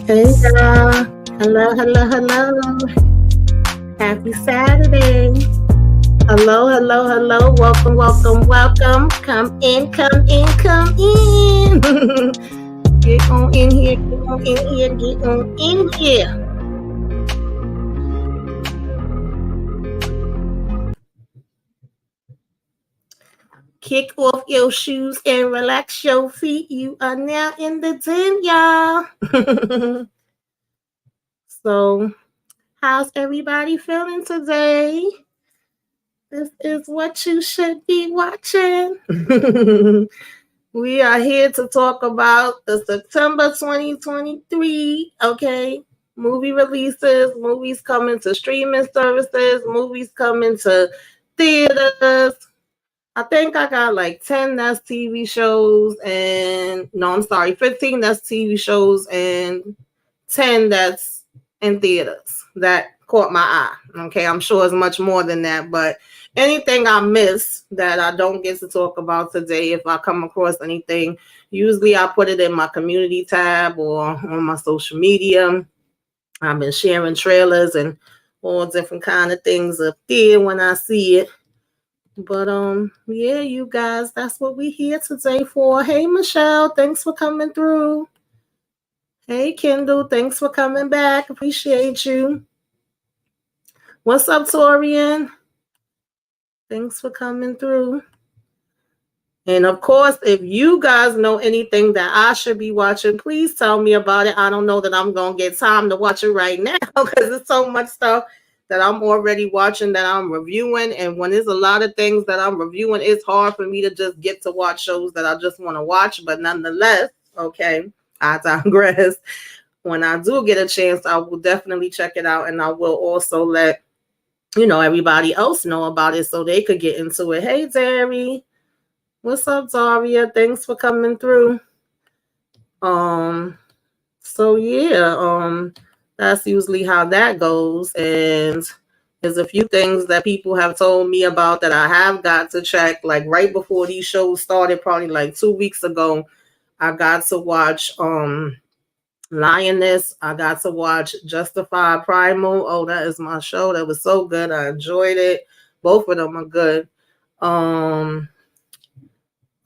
Hey y'all. Hello, hello, hello. Happy Saturday. Hello, hello, hello. Welcome, welcome, welcome. Come in, come in, come in. Get on in here, get on in here, get on in here. Kick off your shoes and relax your feet. You are now in the den, y'all. So, how's everybody feeling today? This is what you should be watching. We are here to talk about the September 2023, okay? Movie releases, movies coming to streaming services, movies coming to theaters. I think I got like 10 that's TV shows and no, I'm sorry, 15 that's TV shows and 10 that's in theaters that caught my eye. Okay, I'm sure it's much more than that, but anything I miss that I don't get to talk about today, if I come across anything, usually I put it in my community tab or on my social media. I've been sharing trailers and all different kind of things up there when I see it. But yeah, you guys, that's what we here today for. Hey Michelle, thanks for coming through. Hey Kendall, thanks for coming back. Appreciate you. What's up, Torian? Thanks for coming through. And of course, if you guys know anything that I should be watching, please tell me about it. I don't know that I'm going to get time to watch it right now because there's so much stuff that I'm already watching that I'm reviewing. And when there's a lot of things that I'm reviewing, it's hard for me to just get to watch shows that I just want to watch. But nonetheless, okay, I digress. When I do get a chance, I will definitely check it out. And I will also let, everybody else know about it so they could get into it. Hey, Terry. What's up, Zaria? Thanks for coming through. So yeah, that's usually how that goes. And there's a few things that people have told me about that I have got to check. Like right before these shows started, probably like 2 weeks ago, I got to watch Lioness. I got to watch Justified Primal. Oh, that is my show. That was so good. I enjoyed it. Both of them are good. Oh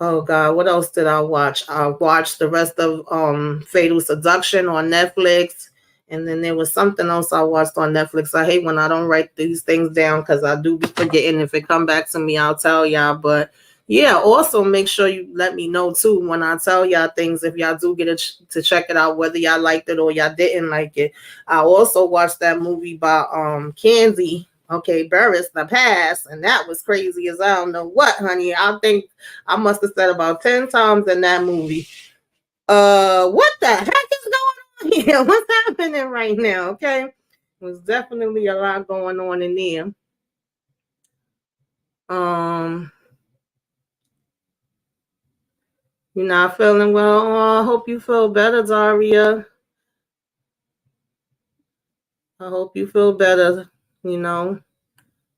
God, what else did I watch? I watched the rest of Fatal Seduction on Netflix. And then there was something else I watched on Netflix. I hate when I don't write these things down because I do be forgetting. If it come back to me, I'll tell y'all. But yeah, also make sure you let me know too when I tell y'all things. If y'all do get to check it out, whether y'all liked it or y'all didn't like it. I also watched that movie by Kenzie. Okay, Burris, The Past, and that was crazy as I don't know what, honey. I think I must have said about 10 times in that movie. What the heck is going on here? What's happening right now? Okay, there's definitely a lot going on in there. You're not feeling well. Oh, I hope you feel better, Daria. I hope you feel better.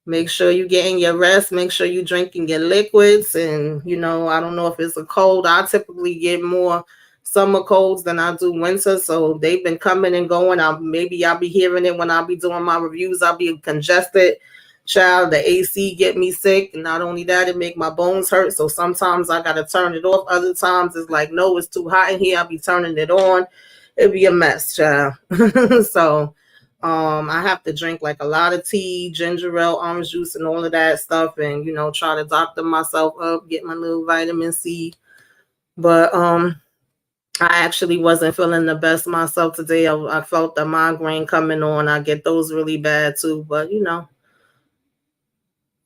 Make sure you're getting your rest. Make sure you're drinking your liquids. And, I don't know if it's a cold. I typically get more summer colds than I do winter. So they've been coming and going. Maybe I'll be hearing it when I'll be doing my reviews. I'll be congested. Child, the AC get me sick. And not only that, it make my bones hurt. So sometimes I got to turn it off. Other times it's like, no, it's too hot in here. I'll be turning it on. It'd be a mess, child. So I have to drink like a lot of tea, ginger ale, orange juice, and all of that stuff, and try to doctor myself up, get my little vitamin C. But I actually wasn't feeling the best myself today. I felt the migraine coming on. I get those really bad too, but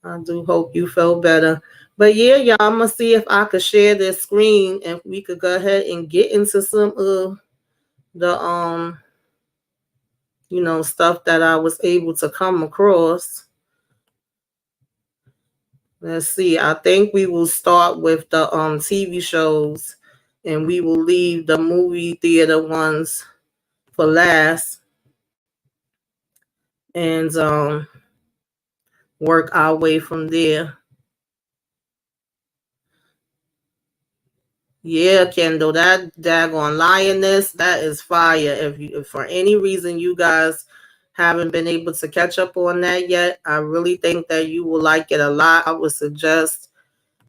I do hope you feel better. But yeah, y'all, I'm gonna see if I could share this screen and we could go ahead and get into some of the stuff that I was able to come across. Let's see. I think we will start with the TV shows and we will leave the movie theater ones for last and work our way from there. Yeah, Kendall, that daggone lioness, that is fire. If for any reason you guys haven't been able to catch up on that yet, I really think that you will like it a lot. I would suggest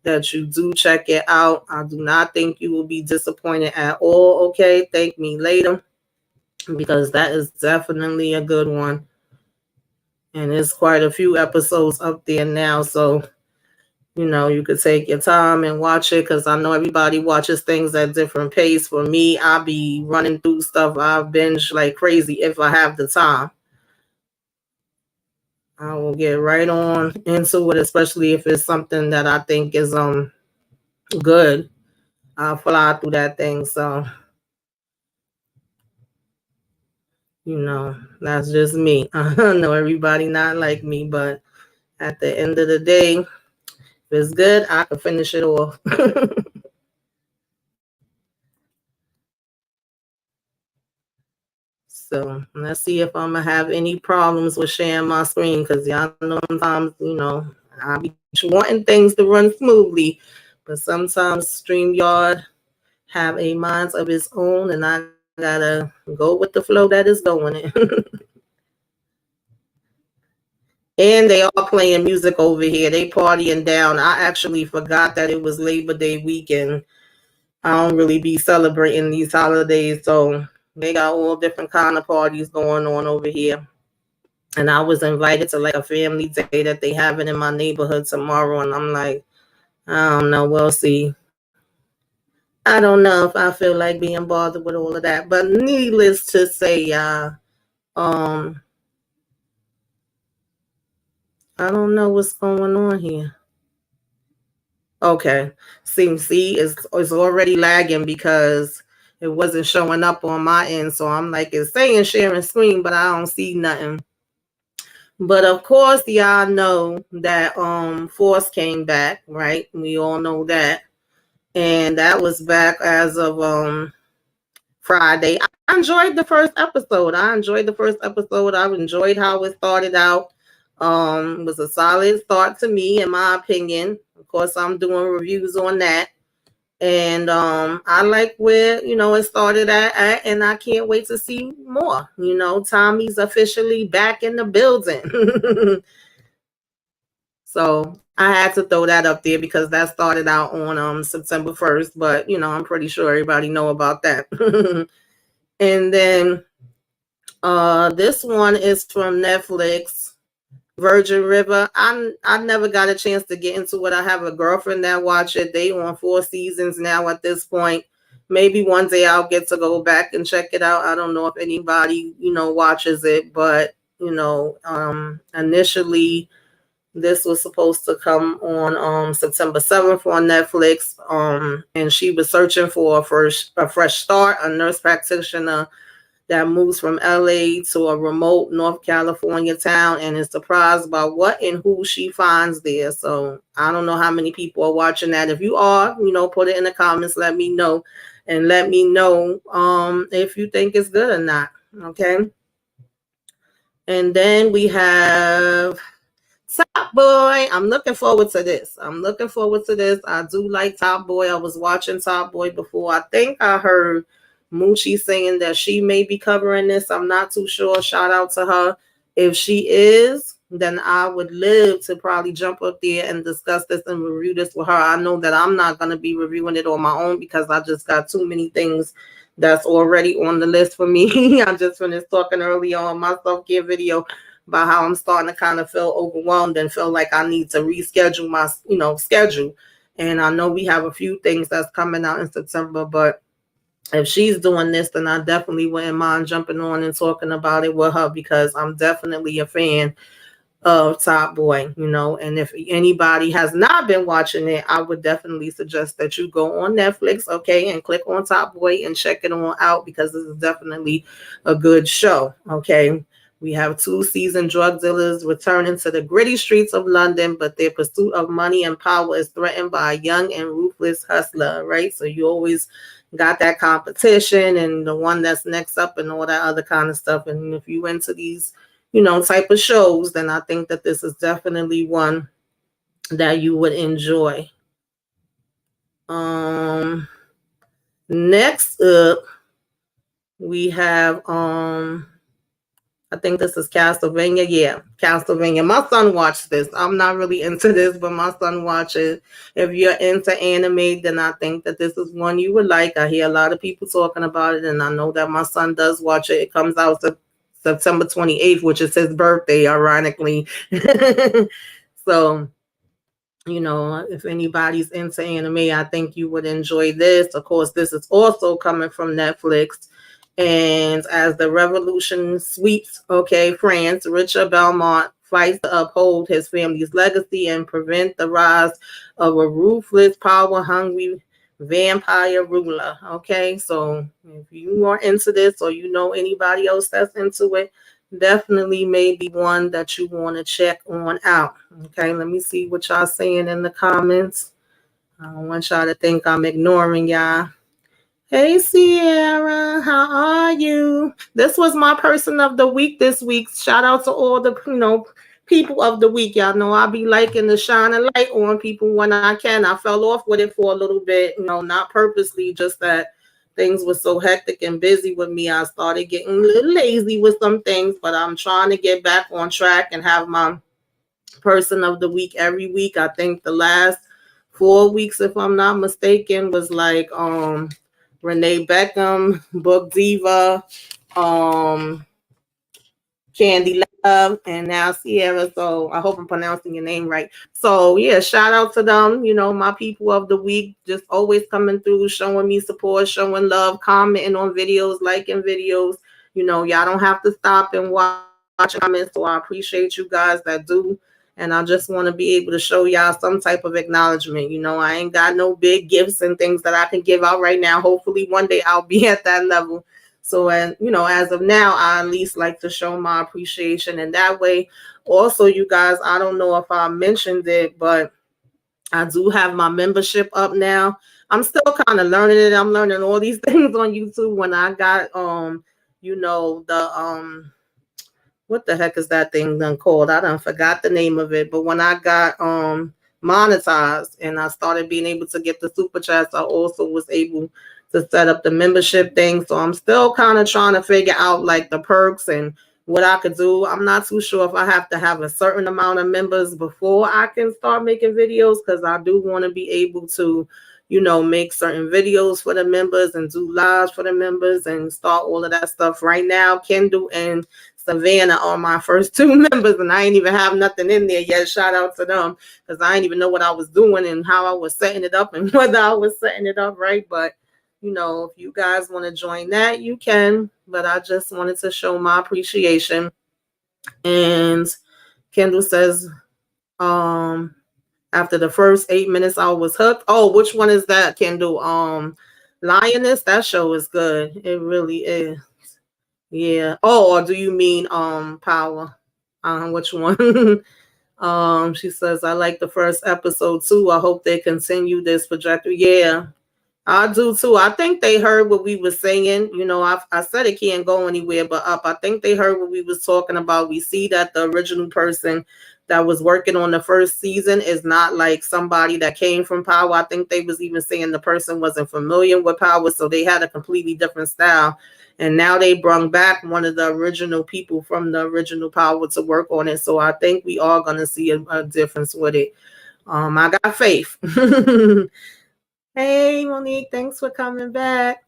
that you do check it out. I do not think you will be disappointed at all. Okay, thank me later, because that is definitely a good one. And there's quite a few episodes up there now, so you could take your time and watch it, because I know everybody watches things at different pace. For me, I'll be running through stuff. I binge like crazy if I have the time. I will get right on into it, especially if it's something that I think is good. I'll fly through that thing. So, that's just me. I know everybody not like me, but at the end of the day, if it's good, I can finish it off. So let's see if I'm gonna have any problems with sharing my screen, because y'all know sometimes, I be wanting things to run smoothly, but sometimes StreamYard have a mind of its own, and I gotta go with the flow that is going in. And they are playing music over here. They partying down. I actually forgot that it was Labor Day weekend. I don't really be celebrating these holidays, so they got all different kind of parties going on over here. And I was invited to like a family day that they having in my neighborhood tomorrow, and I'm like, I don't know, we'll see. I don't know if I feel like being bothered with all of that. But needless to say, um, I don't know what's going on here. Okay. See, it's already lagging because it wasn't showing up on my end. So I'm like, it's saying sharing screen, but I don't see nothing. But of course, y'all know that Force came back, right? We all know that. And that was back as of Friday. I enjoyed the first episode. I enjoyed how it started out. It was a solid start to me, in my opinion. Of course, I'm doing reviews on that. And I like where it started at, and I can't wait to see more. Tommy's officially back in the building. So I had to throw that up there because that started out on September 1st, but I'm pretty sure everybody know about that. And then this one is from Netflix, Virgin River. I never got a chance to get into it. I have a girlfriend that watch it. They on 4 seasons now at this point. Maybe one day I'll get to go back and check it out. I don't know if anybody watches it, but initially this was supposed to come on September 7th on Netflix. And she was searching for a fresh start, a nurse practitioner that moves from LA to a remote North California town and is surprised by what and who she finds there. So I don't know how many people are watching that. If you are, put it in the comments, let me know. And let me know if you think it's good or not. Okay. And then we have Top Boy. I'm looking forward to this. I do like Top Boy. I was watching Top Boy before. I think I heard Moochie saying that she may be covering this. I'm not too sure. Shout out to her. If she is, then I would love to probably jump up there and discuss this and review this with her. I know that I'm not going to be reviewing it on my own because I just got too many things that's already on the list for me. I just finished talking earlier on my self-care video about how I'm starting to kind of feel overwhelmed and feel like I need to reschedule my, schedule. And I know we have a few things that's coming out in September, but if she's doing this, then I definitely wouldn't mind jumping on and talking about it with her, because I'm definitely a fan of Top Boy, and if anybody has not been watching it, I would definitely suggest that you go on Netflix, okay, and click on Top Boy and check it on out, because this is definitely a good show, okay. We have 2 seasoned drug dealers returning to the gritty streets of London, but their pursuit of money and power is threatened by a young and ruthless hustler, right? So you always got that competition and the one that's next up and all that other kind of stuff. And if you into these type of shows, then I think that this is definitely one that you would enjoy. Next up, we have I think this is Castlevania. Yeah, Castlevania. My son watched this. I'm not really into this, but my son watches. If you're into anime, then I think that this is one you would like. I hear a lot of people talking about it, and I know that my son does watch it. It comes out September 28th, which is his birthday, ironically. So, if anybody's into anime, I think you would enjoy this. Of course, this is also coming from Netflix. And as the revolution sweeps, France, Richard Belmont fights to uphold his family's legacy and prevent the rise of a ruthless, power-hungry vampire ruler. Okay, so if you are into this or you know anybody else that's into it, definitely may be one that you want to check on out. Okay, let me see what y'all saying in the comments. I don't want y'all to think I'm ignoring y'all. Hey Sierra, how are you? This was my person of the week this week. Shout out to all the people of the week. Y'all know I'll be liking to shine a light on people when I can. I fell off with it for a little bit, not purposely, just that things were so hectic and busy with me. I started getting a little lazy with some things, but I'm trying to get back on track and have my person of the week every week. I think the last 4 weeks, if I'm not mistaken, was like Renee Beckham, Book Diva, Candy Love, and now Sierra. So I hope I'm pronouncing your name right. So yeah, shout out to them. My people of the week, just always coming through, showing me support, showing love, commenting on videos, liking videos. Y'all don't have to stop and watch and comment. So I appreciate you guys that do. And I just want to be able to show y'all some type of acknowledgement. I ain't got no big gifts and things that I can give out right now. Hopefully one day I'll be at that level. So, and as of now, I at least like to show my appreciation in that way. Also, you guys, I don't know if I mentioned it, but I do have my membership up now. I'm still kind of learning it. I'm learning all these things on YouTube. When I got the what the heck is that thing done called? I done forgot the name of it. But when I got monetized and I started being able to get the super chats, I also was able to set up the membership thing. So I'm still kind of trying to figure out like the perks and what I could do. I'm not too sure if I have to have a certain amount of members before I can start making videos, because I do want to be able to make certain videos for the members and do lives for the members and start all of that stuff. Right now, Kendall and Savannah are my first two members, and I ain't even have nothing in there yet. Shout out to them, because I didn't even know what I was doing and how I was setting it up and whether I was setting it up right. But if you guys want to join that, you can. But I just wanted to show my appreciation. And Kendall says, after the first 8 minutes, I was hooked. Oh, which one is that, Kendall? Lioness. That show is good. It really is. Yeah. Oh, or do you mean Power? Which one? She says, I like the first episode too. I hope they continue this trajectory. Yeah, I do too. I think they heard what we were saying. I said it can't go anywhere but up. I think they heard what we was talking about. We see that the original person that was working on the first season is not like somebody that came from Power. I think they was even saying the person wasn't familiar with Power, so they had a completely different style. And now they brung back one of the original people from the original Power to work on it. So I think we are gonna see a difference with it. I got faith. Hey, Monique, thanks for coming back.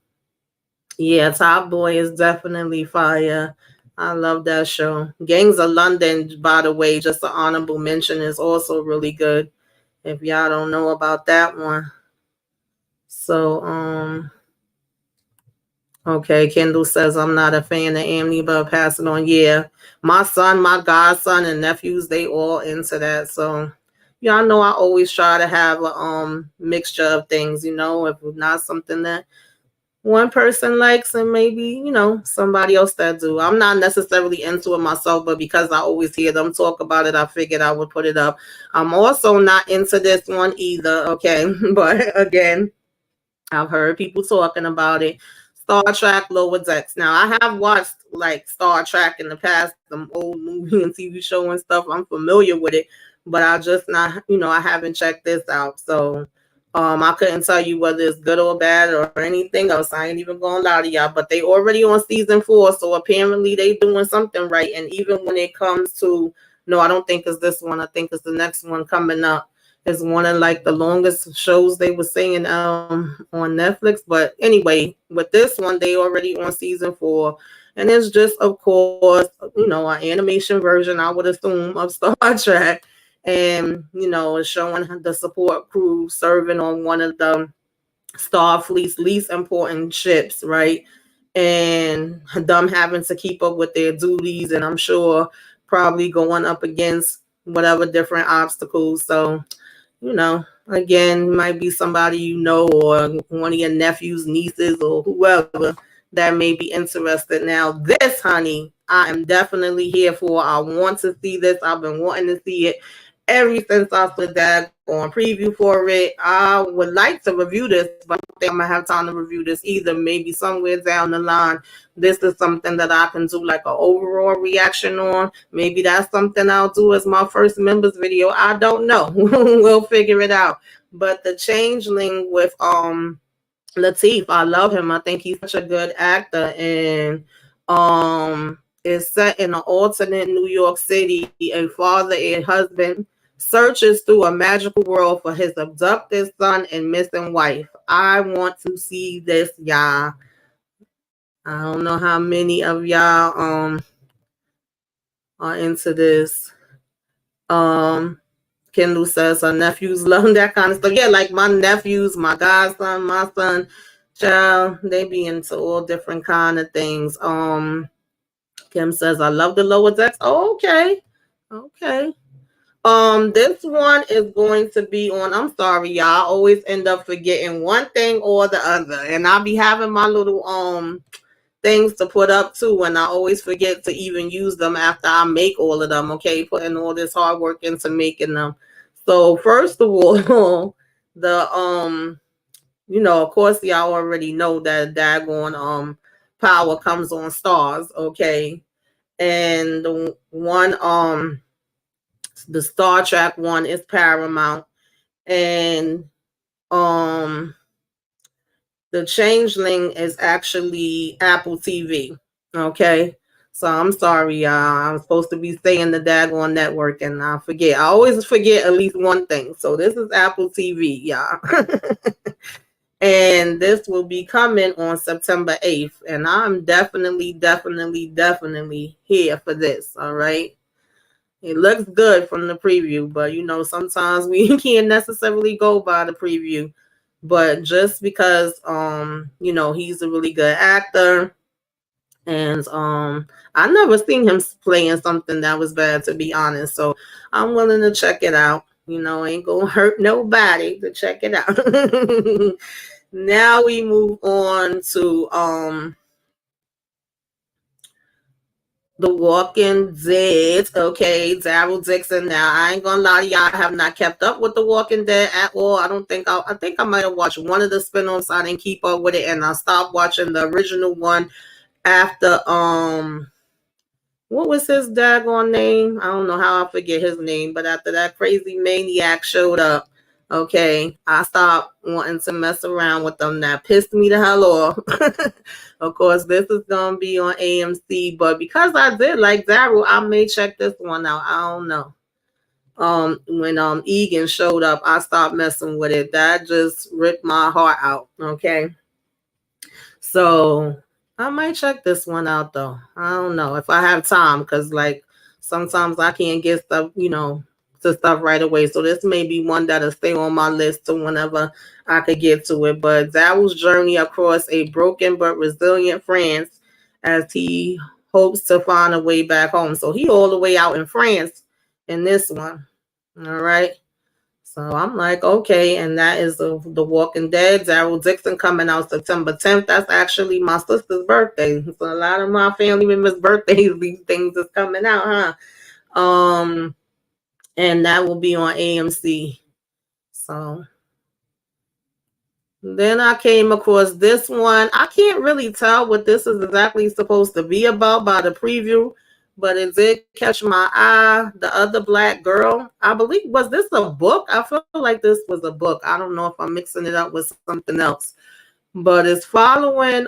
Yeah, Top Boy is definitely fire. I love that show. Gangs of London, by the way, just an honorable mention, is also really good. If y'all don't know about that one. So, okay, Kendall says, I'm not a fan of Amni, but pass it on. Yeah, my son, my godson, and nephews, they all into that. So, y'all know I always try to have a mixture of things, if not something that one person likes and maybe, somebody else that do. I'm not necessarily into it myself, but because I always hear them talk about it, I figured I would put it up. I'm also not into this one either, okay? But again, I've heard people talking about it. Star Trek Lower Decks. Now, I have watched like Star Trek in the past, some old movie and TV show and stuff. I'm familiar with it, but I just not, I haven't checked this out. So I couldn't tell you whether it's good or bad or anything else. I ain't even gonna lie to y'all, but they already on season 4, so apparently they doing something right. And even when it comes to, no, I don't think it's this one. I think it's the next one coming up. It's one of like the longest shows they were saying on Netflix. But anyway, with this one, they already on season 4. And it's just, of course, an animation version, I would assume, of Star Trek. And it's showing the support crew serving on one of the Starfleet's least important ships, right? And them having to keep up with their duties, and I'm sure probably going up against whatever different obstacles. So again, might be somebody or one of your nephews, nieces, or whoever that may be interested. Now, this, honey, I am definitely here for. I want to see this. I've been wanting to see it ever since I saw that on preview for it. I would like to review this, but I don't think I'm gonna have time to review this either. Maybe somewhere down the line, this is something that I can do like an overall reaction on. Maybe that's something I'll do as my first members video. I don't know. We'll figure it out. But the changeling with Latif, I love him. I think he's such a good actor, and is set in an alternate New York City. A father and husband searches through a magical world for his abducted son and missing wife. I want to see this, y'all. I don't know how many of y'all are into this. Kendall says her nephews love that kind of stuff. Yeah, like my nephews, my godson, my son, child, they be into all different kind of things. Kim says, I love the lower decks. Oh, okay. Okay. This one is going to be on. I'm sorry, y'all. I always end up forgetting one thing or the other. And I'll be having my little things to put up too, and I always forget to even use them after I make all of them. Okay, putting all this hard work into making them. So first of all, the of course y'all already know that daggone Power comes on Starz. Okay, and the one the Star Trek one is Paramount, and the Changeling is actually Apple TV. Okay. So I'm sorry, y'all. I'm supposed to be saying the daggone network and I forget. I always forget at least one thing. So this is Apple TV, y'all. And this will be coming on September 8th. And I'm definitely here for this. All right. It looks good from the preview, but sometimes we can't necessarily go by the preview. But just because he's a really good actor, and I never seen him playing something that was bad, to be honest. So I'm willing to check it out. Ain't gonna hurt nobody to check it out. Now we move on to The Walking Dead. Okay, Daryl Dixon. Now I ain't gonna lie to y'all, I have not kept up with The Walking Dead at all. I think I might have watched one of the spinoffs. I didn't keep up with it, and I stopped watching the original one after what was his daggone name? I don't know how I forget his name, but after that crazy maniac showed up, okay, I stopped wanting to mess around with them. That pissed me the hell off. Of course, this is gonna be on AMC, but because I did like Daryl, I may check this one out. I don't know. When Egan showed up, I stopped messing with it. That just ripped my heart out. Okay. So I might check this one out though. I don't know if I have time, because like sometimes I can't get stuff, to stuff right away. So this may be one that'll stay on my list to whenever I could get to it. But Daryl's journey across a broken but resilient France as he hopes to find a way back home. So he all the way out in France in this one. All right. So I'm like, okay, and that is The Walking Dead. Daryl Dixon coming out September 10th. That's actually my sister's birthday. So a lot of my family members' birthdays, these things is coming out, huh? And that will be on AMC. So then I came across this one. I can't really tell what this is exactly supposed to be about by the preview, but it did catch my eye. The Other Black Girl, I believe, was this a book? I feel like this was a book. I don't know if I'm mixing it up with something else. But it's following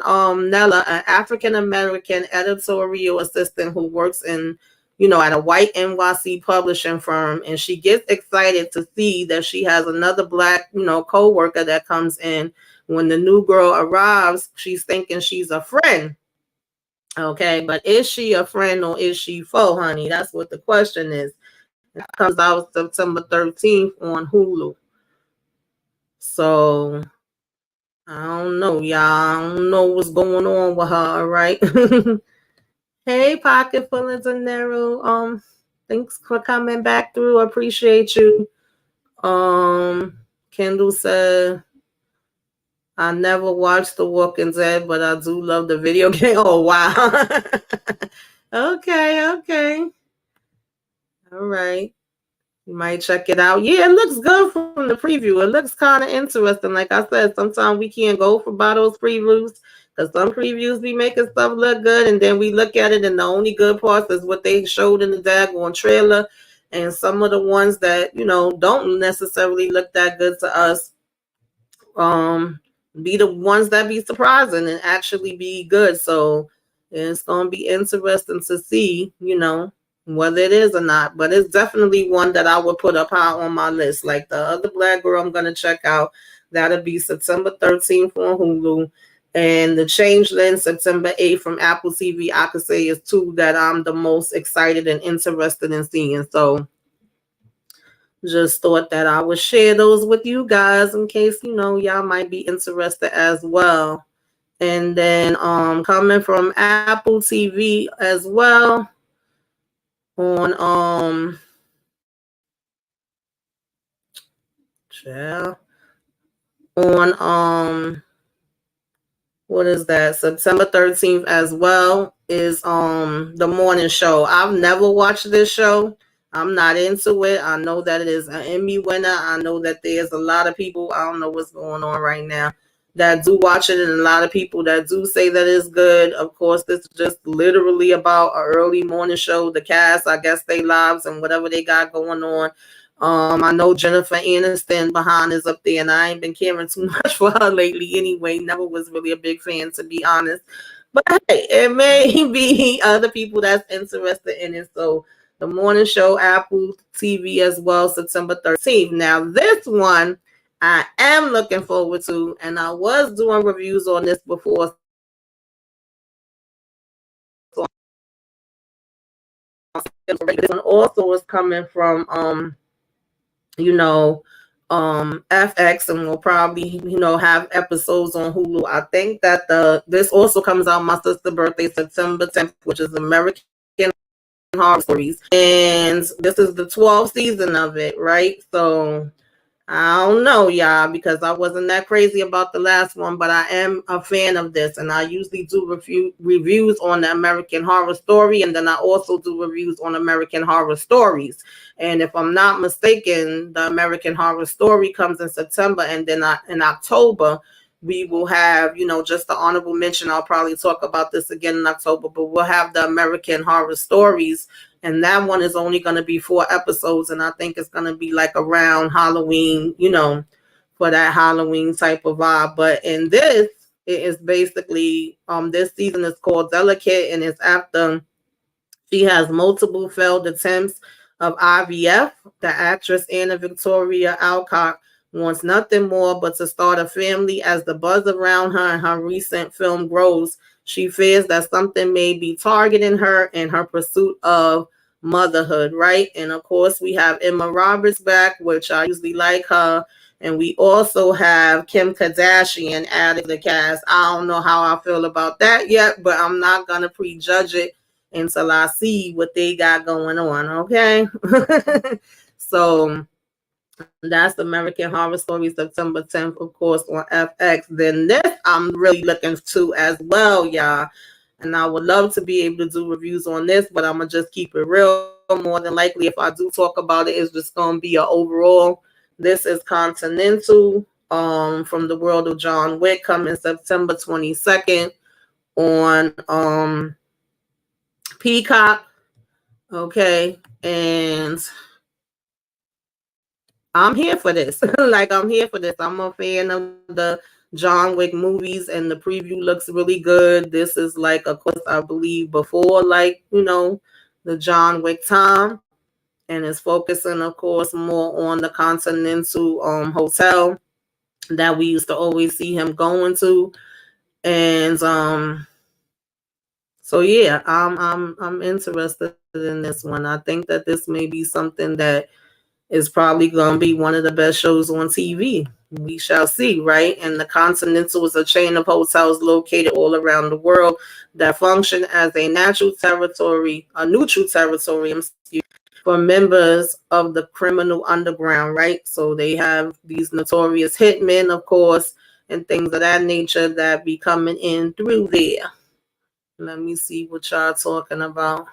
Nella, an African American editorial assistant who works in, at a white NYC publishing firm, and she gets excited to see that she has another black, co-worker that comes in. When the new girl arrives, she's thinking she's a friend. Okay, but is she a friend or is she foe, honey? That's what the question is. It comes out September 13th on Hulu. So I don't know, y'all. I don't know what's going on with her, right? Hey, Pocket Full of Dinero. Thanks for coming back through. Appreciate you. Kendall said, I never watched The Walking Dead, but I do love the video game. Oh, wow. Okay. All right. You might check it out. Yeah, it looks good from the preview. It looks kind of interesting. Like I said, sometimes we can't go for by those previews because some previews be making stuff look good, and then we look at it, and the only good parts is what they showed in the daggone trailer. And some of the ones that don't necessarily look that good to us, be the ones that be surprising and actually be good. So it's gonna be interesting to see, whether it is or not. But it's definitely one that I would put up high on my list. Like The Other Black Girl, I'm gonna check out. That'll be September 13th on Hulu. And The Changeling, September 8th from Apple TV, I could say is two that I'm the most excited and interested in seeing. So just thought that I would share those with you guys in case, y'all might be interested as well. And then coming from Apple TV as well on what is that? September 13th as well is The Morning Show. I've never watched this show. I'm not into it. I know that it is an Emmy winner. I know that there's a lot of people, I don't know what's going on right now, that do watch it, and a lot of people that do say that it's good. Of course, this is just literally about an early morning show. The cast, I guess, they lives and whatever they got going on. I know Jennifer Aniston behind is up there, and I ain't been caring too much for her lately anyway. Never was really a big fan, to be honest. But hey, it may be other people that's interested in it. So The Morning Show, Apple TV as well, September 13th. Now, this one I am looking forward to, and I was doing reviews on this before. So this one also is coming from FX, and we'll probably have episodes on Hulu. I think that this also comes out my sister's birthday, September 10th, which is American Horror Stories, and this is the 12th season of it, right? So I don't know, y'all, because I wasn't that crazy about the last one, but I am a fan of this, and I usually do reviews on the American Horror Story, and then I also do reviews on American Horror Stories. And if I'm not mistaken, the American Horror Story comes in September, and then in October, we will have, just the honorable mention. I'll probably talk about this again in October, but we'll have the American Horror Stories, and that one is only going to be 4 episodes, and I think it's going to be like around Halloween, for that Halloween type of vibe. But in this, it is basically, this season is called Delicate, and it's after she has multiple failed attempts of IVF. The actress Anna Victoria Alcock wants nothing more but to start a family. As the buzz around her and her recent film grows, she fears that something may be targeting her in her pursuit of motherhood, right? And of course, we have Emma Roberts back, which I usually like her. And we also have Kim Kardashian added to the cast. I don't know how I feel about that yet, but I'm not going to prejudge it until I see what they got going on, okay? So that's American Horror Story, September 10th, of course, on FX. Then this I'm really looking to as well, y'all. And I would love to be able to do reviews on this, but I'm going to just keep it real. More than likely, if I do talk about it, it's just going to be an overall. This is Continental, from the world of John Wick, coming September 22nd on Peacock. Okay. And I'm here for this. Like, I'm here for this. I'm a fan of the John Wick movies, and the preview looks really good. This is like, of course, I believe before, like, the John Wick time, and it's focusing, of course, more on the Continental hotel that we used to always see him going to. And so yeah, I'm interested in this one. I think that this may be something that is probably going to be one of the best shows on TV. We shall see, right? And the Continental is a chain of hotels located all around the world that function as a neutral territory, for members of the criminal underground, right? So they have these notorious hitmen, of course, and things of that nature that be coming in through there. Let me see what y'all talking about.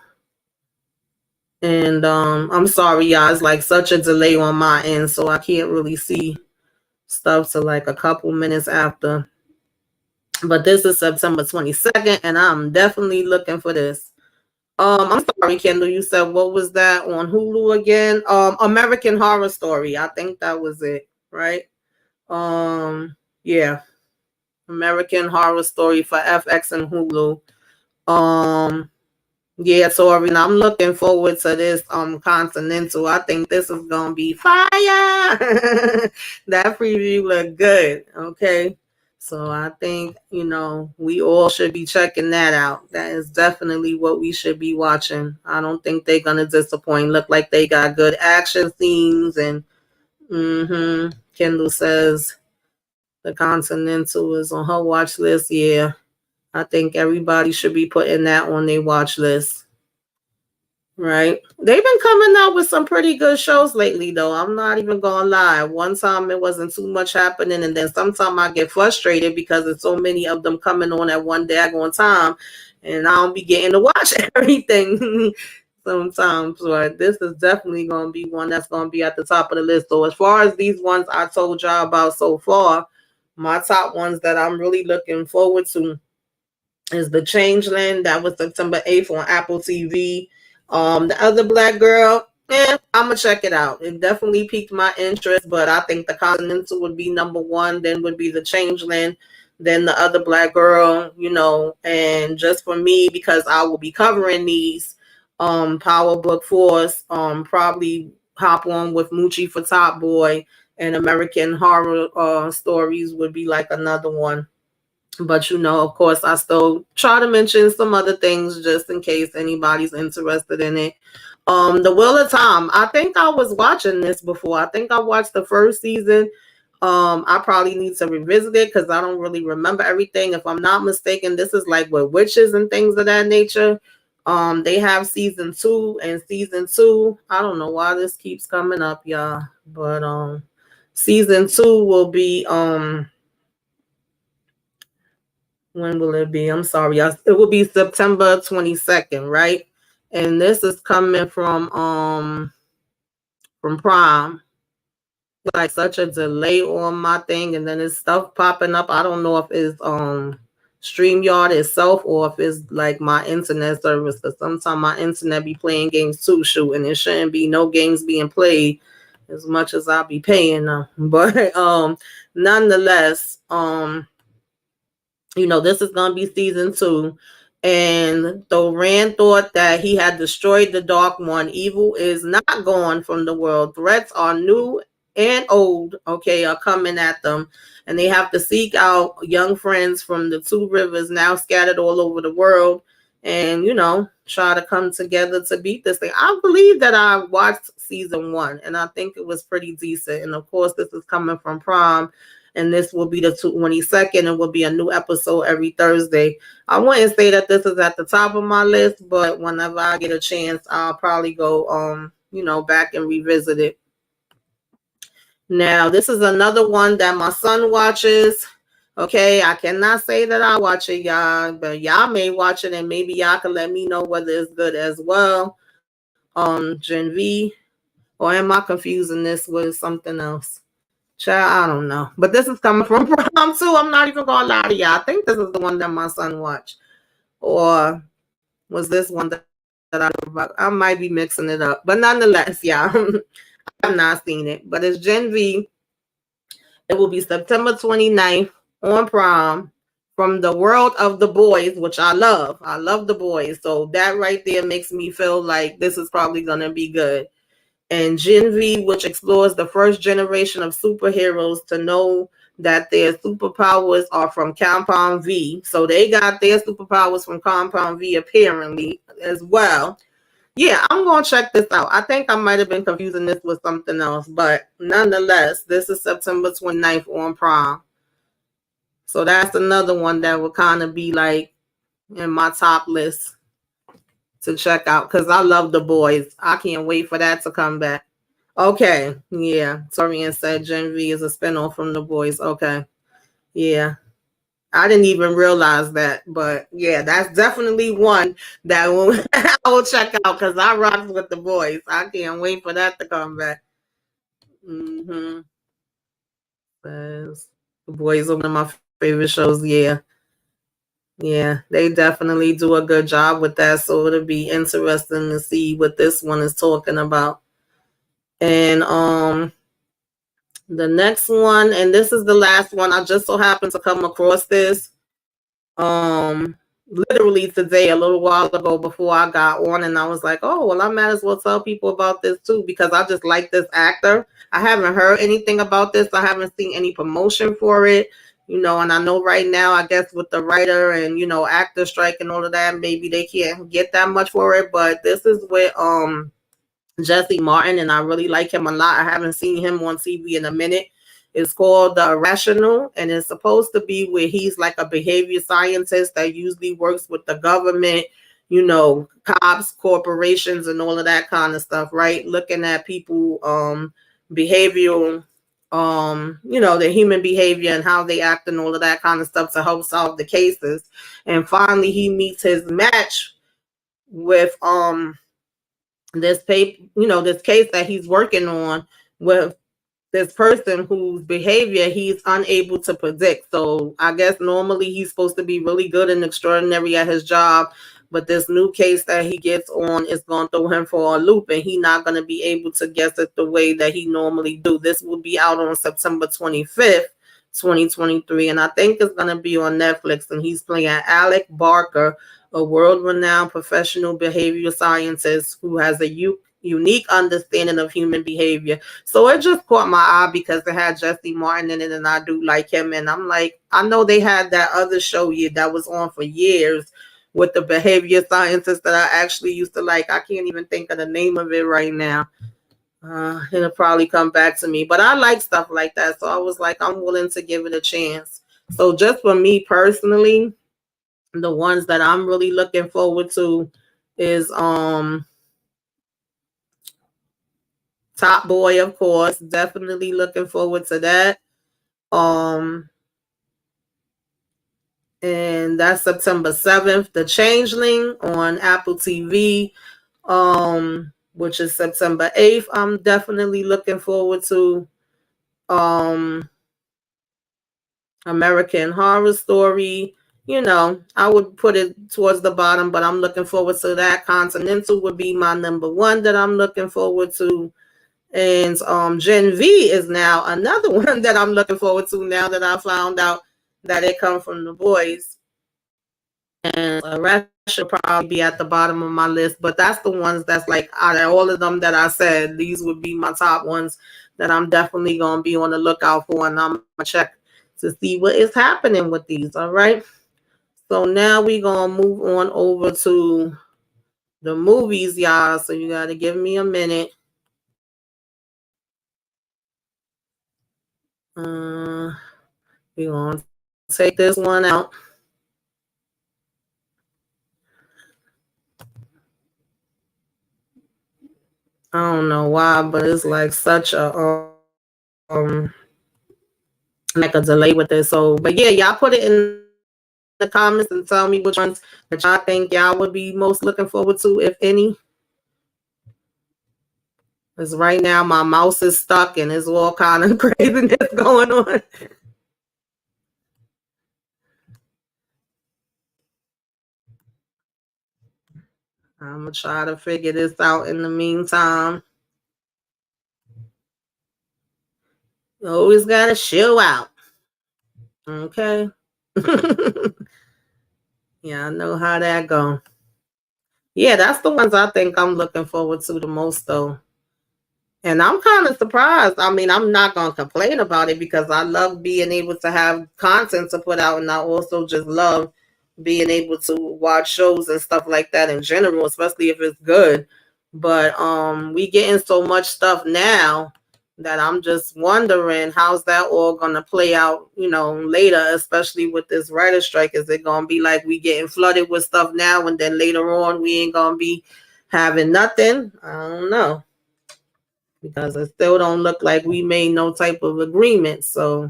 And I'm sorry, y'all. It's like such a delay on my end, so I can't really see stuff till like a couple minutes after. But this is September 22nd, and I'm definitely looking for this. I'm sorry, Kendall. You said what was that on Hulu again? American Horror Story. I think that was it, right? Yeah, American Horror Story for FX and Hulu. Yeah, so I'm looking forward to this Continental. I think this is gonna be fire. That preview look good. Okay. So I think, we all should be checking that out. That is definitely what we should be watching. I don't think they're gonna disappoint. Look like they got good action scenes, and Kendall says the Continental is on her watch list. Yeah. I think everybody should be putting that on their watch list. Right. They've been coming out with some pretty good shows lately, though. I'm not even gonna lie. One time it wasn't too much happening, and then sometimes I get frustrated because there's so many of them coming on at one daggone time, and I don't be getting to watch everything sometimes. But this is definitely gonna be one that's gonna be at the top of the list. So as far as these ones I told y'all about so far, my top ones that I'm really looking forward to is The Changeling. That was September 8th on Apple TV. The other Black Girl, I'm gonna check it out. It definitely piqued my interest, but I think the Continental would be number one, then would be The Changeling, then the other Black Girl, and just for me, because I will be covering these, Power Book Force, probably hop on with Moochie for Top Boy, and American Horror Stories would be like another one. But of course, I still try to mention some other things just in case anybody's interested in it. The Wheel of Time. I think I was watching this before. I think I watched the first season. I probably need to revisit it because I don't really remember everything. If I'm not mistaken, this is like with witches and things of that nature. They have season 2, and season 2. I don't know why this keeps coming up, y'all. But season 2 will be when will it be? I'm sorry, y'all. It will be September 22nd, right? And this is coming from Prime. Like such a delay on my thing, and then it's stuff popping up. I don't know if it's StreamYard itself or if it's like my internet service. Because sometimes my internet be playing games too, shoot, and it shouldn't be no games being played as much as I be paying them. But nonetheless, this is going to be season 2. And though Rand thought that he had destroyed the Dark One, evil is not gone from the world. Threats are new and old, okay, are coming at them. And they have to seek out young friends from the 2 rivers now scattered all over the world and, try to come together to beat this thing. I believe that I watched season 1, and I think it was pretty decent. And of course, this is coming from Prime. And this will be the 22nd, and will be a new episode every Thursday. I wouldn't say that this is at the top of my list, but whenever I get a chance, I'll probably go, back and revisit it. Now, this is another one that my son watches. Okay, I cannot say that I watch it, y'all, but y'all may watch it, and maybe y'all can let me know whether it's good as well. Gen V, or am I confusing this with something else? Child, I don't know. But this is coming from Prime too. I'm not even gonna lie to y'all. I think this is the one that my son watched. Or was this one that I might be mixing it up, but nonetheless, yeah, I've not seen it. But it's Gen V. It will be September 29th on Prime from the world of the boys, which I love. I love the boys. So that right there makes me feel like this is probably going to be good. And Gen V, which explores the first generation of superheroes to know that their superpowers are from Compound V. So they got their superpowers from Compound V apparently as well. Yeah, I'm going to check this out. I think I might have been confusing this with something else, but nonetheless, this is September 29th on Prime. So that's another one that would kind of be like in my top list to check out because I love the boys. I can't wait for that to come back. Okay, yeah. Torian said Gen V is a spinoff from the boys. Okay, yeah. I didn't even realize that, but yeah, that's definitely one that I will check out because I rock with the boys. I can't wait for that to come back. Mm-hmm. The boys are one of my favorite shows. Yeah, yeah, they definitely do a good job with that. So it'll be interesting to see what this one is talking about. And the next one, and this is the last one. I just so happened to come across this. Literally today, a little while ago before I got on, and I was like, oh well, I might as well tell people about this too because I just like this actor. I haven't heard anything about this. I haven't seen any promotion for it, and I know right now, I guess with the writer and actor strike and all of that, maybe they can't get that much for it. But this is with Jesse Martin, and I really like him a lot. I haven't seen him on TV in a minute. It's called The Irrational, and it's supposed to be where he's like a behavior scientist that usually works with the government, cops, corporations, and all of that kind of stuff, right? Looking at people, behavioral, their human behavior and how they act and all of that kind of stuff to help solve the cases. And finally, he meets his match with this this case that he's working on with this person whose behavior he's unable to predict. So I guess normally he's supposed to be really good and extraordinary at his job, but this new case that he gets on is going to throw him for a loop, and he's not going to be able to guess it the way that he normally do. This will be out on September 25th, 2023, and I think it's going to be on Netflix, and he's playing Alec Barker, a world-renowned professional behavioral scientist who has a unique understanding of human behavior. So it just caught my eye because it had Jesse Martin in it, and I do like him. And I'm like, I know they had that other show that was on for years with the behavior scientist that I actually used to like. I can't even think of the name of it right now. It'll probably come back to me. But I like stuff like that. So I was like, I'm willing to give it a chance. So just for me personally, the ones that I'm really looking forward to is Top Boy, of course. Definitely looking forward to that. And that's September 7th. The Changeling on Apple TV, which is September 8th. I'm definitely looking forward to American Horror Story. I would put it towards the bottom, but I'm looking forward to that. Continental would be my number one that I'm looking forward to. And Gen V is now another one that I'm looking forward to now that I found out that it comes from the boys. And the rest should probably be at the bottom of my list, but that's the ones that's like out of all of them that I said, these would be my top ones that I'm definitely going to be on the lookout for, and I'm going to check to see what is happening with these. All right. So now we're going to move on over to the movies, y'all. So you got to give me a minute. We're going to take this one out. I don't know why, but it's like such a like a delay with this. So, but yeah, y'all put it in the comments and tell me which ones that y'all think y'all would be most looking forward to, if any. Because right now my mouse is stuck and it's all kind of craziness going on. I'm gonna try to figure this out in the meantime. You always gotta show out. Okay. Yeah, I know how that go. Yeah, that's the ones I think I'm looking forward to the most though. And I'm kind of surprised. I mean, I'm not going to complain about it because I love being able to have content to put out. And I also just love being able to watch shows and stuff like that in general, especially if it's good. But we getting so much stuff now that I'm just wondering how's that all going to play out, later, especially with this writer strike. Is it going to be like we getting flooded with stuff now and then later on we ain't going to be having nothing? I don't know because it still don't look like we made no type of agreement. So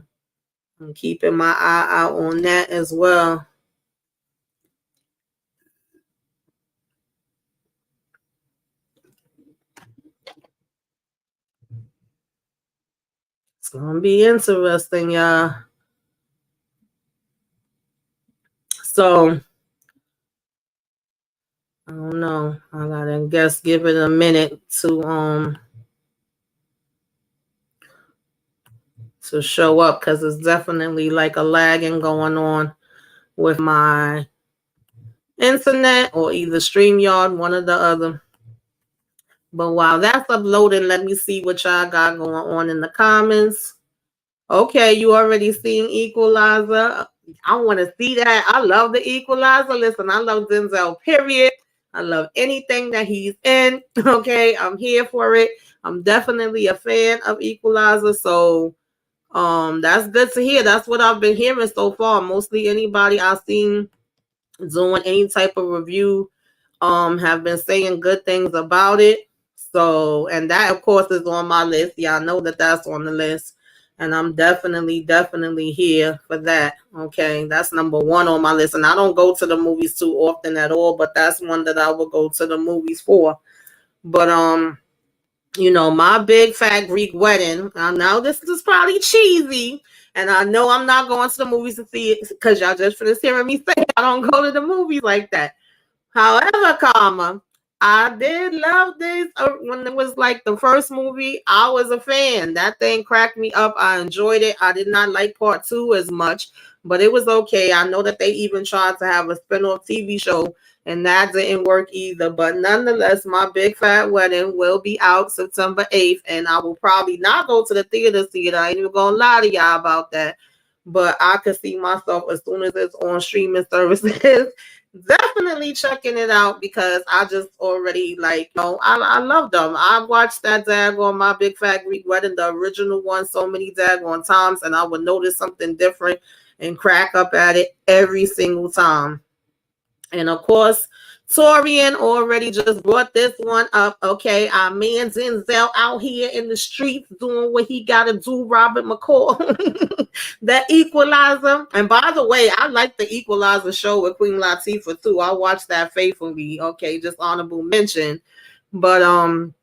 I'm keeping my eye out on that as well. It's gonna be interesting, y'all. So I don't know. I gotta guess give it a minute to show up because it's definitely like a lagging going on with my internet or either StreamYard, one or the other. But while that's uploading, let me see what y'all got going on in the comments. Okay, you already seen Equalizer. I want to see that. I love the Equalizer. Listen, I love Denzel, period. I love anything that he's in. Okay, I'm here for it. I'm definitely a fan of Equalizer. So that's good to hear. That's what I've been hearing so far. Mostly anybody I've seen doing any type of review have been saying good things about it. So, and that of course is on my list. Y'all know that that's on the list. And I'm definitely here for that. Okay. That's number one on my list. And I don't go to the movies too often at all, but that's one that I will go to the movies for. But my big fat Greek wedding. I know this is probably cheesy. And I know I'm not going to the movies to see it because y'all just finished hearing me say I don't go to the movies like that. However, I did love this when it was like the first movie. I was a fan. That thing cracked me up. I enjoyed it. I did not like part two as much, but it was okay. I know that they even tried to have a spin-off TV show, and that didn't work either. But nonetheless, my big fat wedding will be out September 8th, and I will probably not go to the theater. I ain't even gonna lie to y'all about that. But I could see myself as soon as it's on streaming services. Definitely checking it out because I just already I love them. I watched that daggone My Big Fat Greek Wedding, the original one, so many daggone times, and I would notice something different and crack up at it every single time. And of course, Torian already just brought this one up. Okay, our man Denzel out here in the streets doing what he got to do. Robert McCall, the Equalizer. And by the way, I like the Equalizer show with Queen Latifah too. I watched that faithfully. Okay, just honorable mention. But of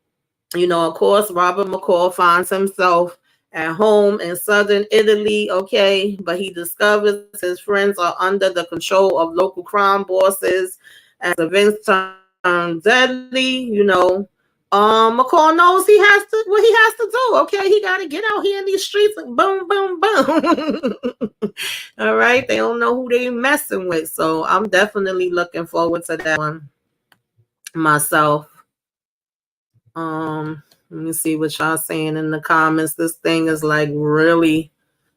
course, Robert McCall finds himself at home in southern Italy, okay, but he discovers his friends are under the control of local crime bosses as events turn deadly, McCall knows he has to what he has to do. Okay, he got to get out here in these streets and boom, boom, boom. All right, they don't know who they messing with, so I'm definitely looking forward to that one myself. Let me see what y'all saying in the comments. This thing is like really.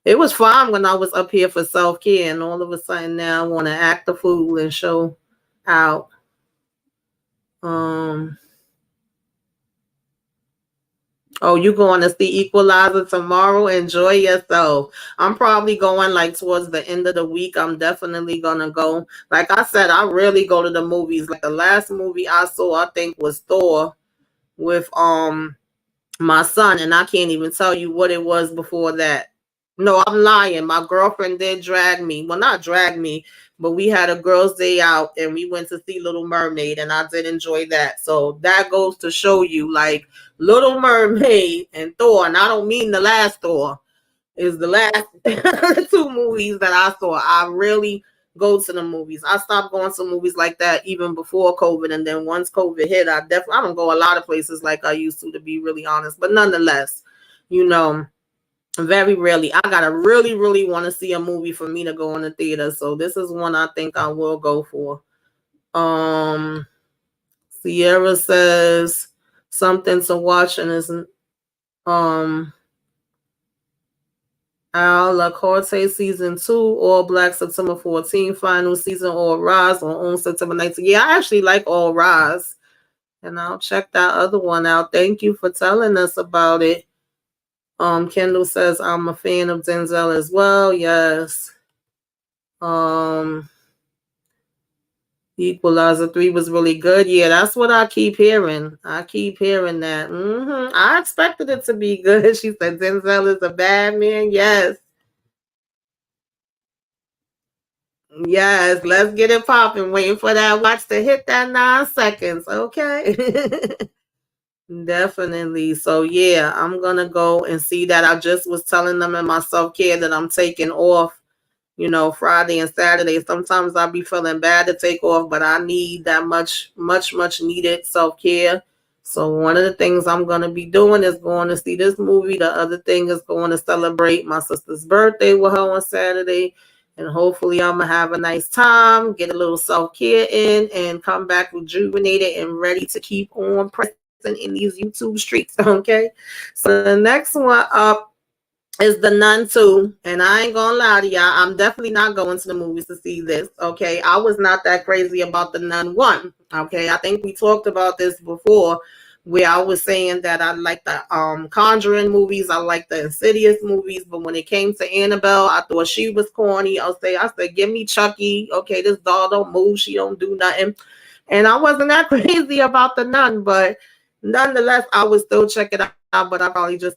It was fine when I was up here for self-care, and all of a sudden now I want to act a fool and show out. Oh, you going to see Equalizer tomorrow? Enjoy yourself. I'm probably going like towards the end of the week. I'm definitely gonna go. Like I said, I really go to the movies. Like the last movie I saw, I think was Thor with my son, and I can't even tell you what it was before that. No, I'm lying. My girlfriend did drag me. Well, not drag me, but we had a girls' day out and we went to see Little Mermaid, and I did enjoy that. So that goes to show you, like Little Mermaid and Thor, and I don't mean the last Thor, is the last two movies that I saw. I really go to the movies. I stopped going to movies like that even before COVID, and then once COVID hit, I don't go a lot of places like I used to be really honest. But nonetheless, you know, very rarely. I gotta really, really want to see a movie for me to go in the theater. So this is one I think I will go for. Sierra says something to watch and isn't Al La Corte season 2, All Black September 14, final season All Rise on September 19th. Yeah, I actually like All Rise. And I'll check that other one out. Thank you for telling us about it. Kendall says I'm a fan of Denzel as well. Yes. Equalizer 3 was really good. Yeah, that's what I keep hearing. I keep hearing that. I expected it to be good. She said Denzel is a bad man. Yes. Yes, let's get it popping. Waiting for that watch to hit that 9 seconds. Okay. Definitely. So yeah, I'm gonna go and see that. I just was telling them in my self-care that I'm taking off, Friday and Saturday. Sometimes I'll be feeling bad to take off, but I need that much needed self-care. So one of the things I'm going to be doing is going to see this movie. The other thing is going to celebrate my sister's birthday with her on Saturday. And hopefully I'm going to have a nice time, get a little self-care in, and come back rejuvenated and ready to keep on pressing in these YouTube streets. Okay. So the next one up is The Nun 2, and I ain't gonna lie to y'all, I'm definitely not going to the movies to see this, okay? I was not that crazy about The Nun 1, okay? I think we talked about this before, where I was saying that I like the Conjuring movies, I like the Insidious movies, but when it came to Annabelle, I thought she was corny. I said, give me Chucky, okay? This doll don't move, she don't do nothing. And I wasn't that crazy about The Nun, but nonetheless, I would still check it out, but I probably just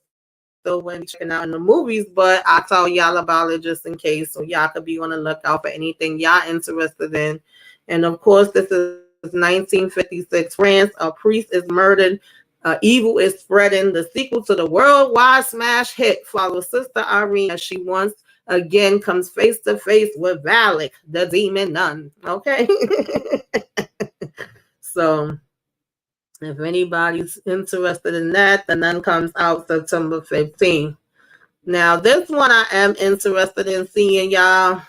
still wouldn't be checking out in the movies, but I'll tell y'all about it just in case, so y'all could be on the lookout for anything y'all interested in. And of course, this is 1956 France. A priest is murdered. Evil is spreading. The sequel to the worldwide smash hit follows Sister Irene as she once again comes face to face with Valak, the demon nun. Okay. So if anybody's interested in that, The Nun comes out September 15th. Now, this one I am interested in seeing, y'all.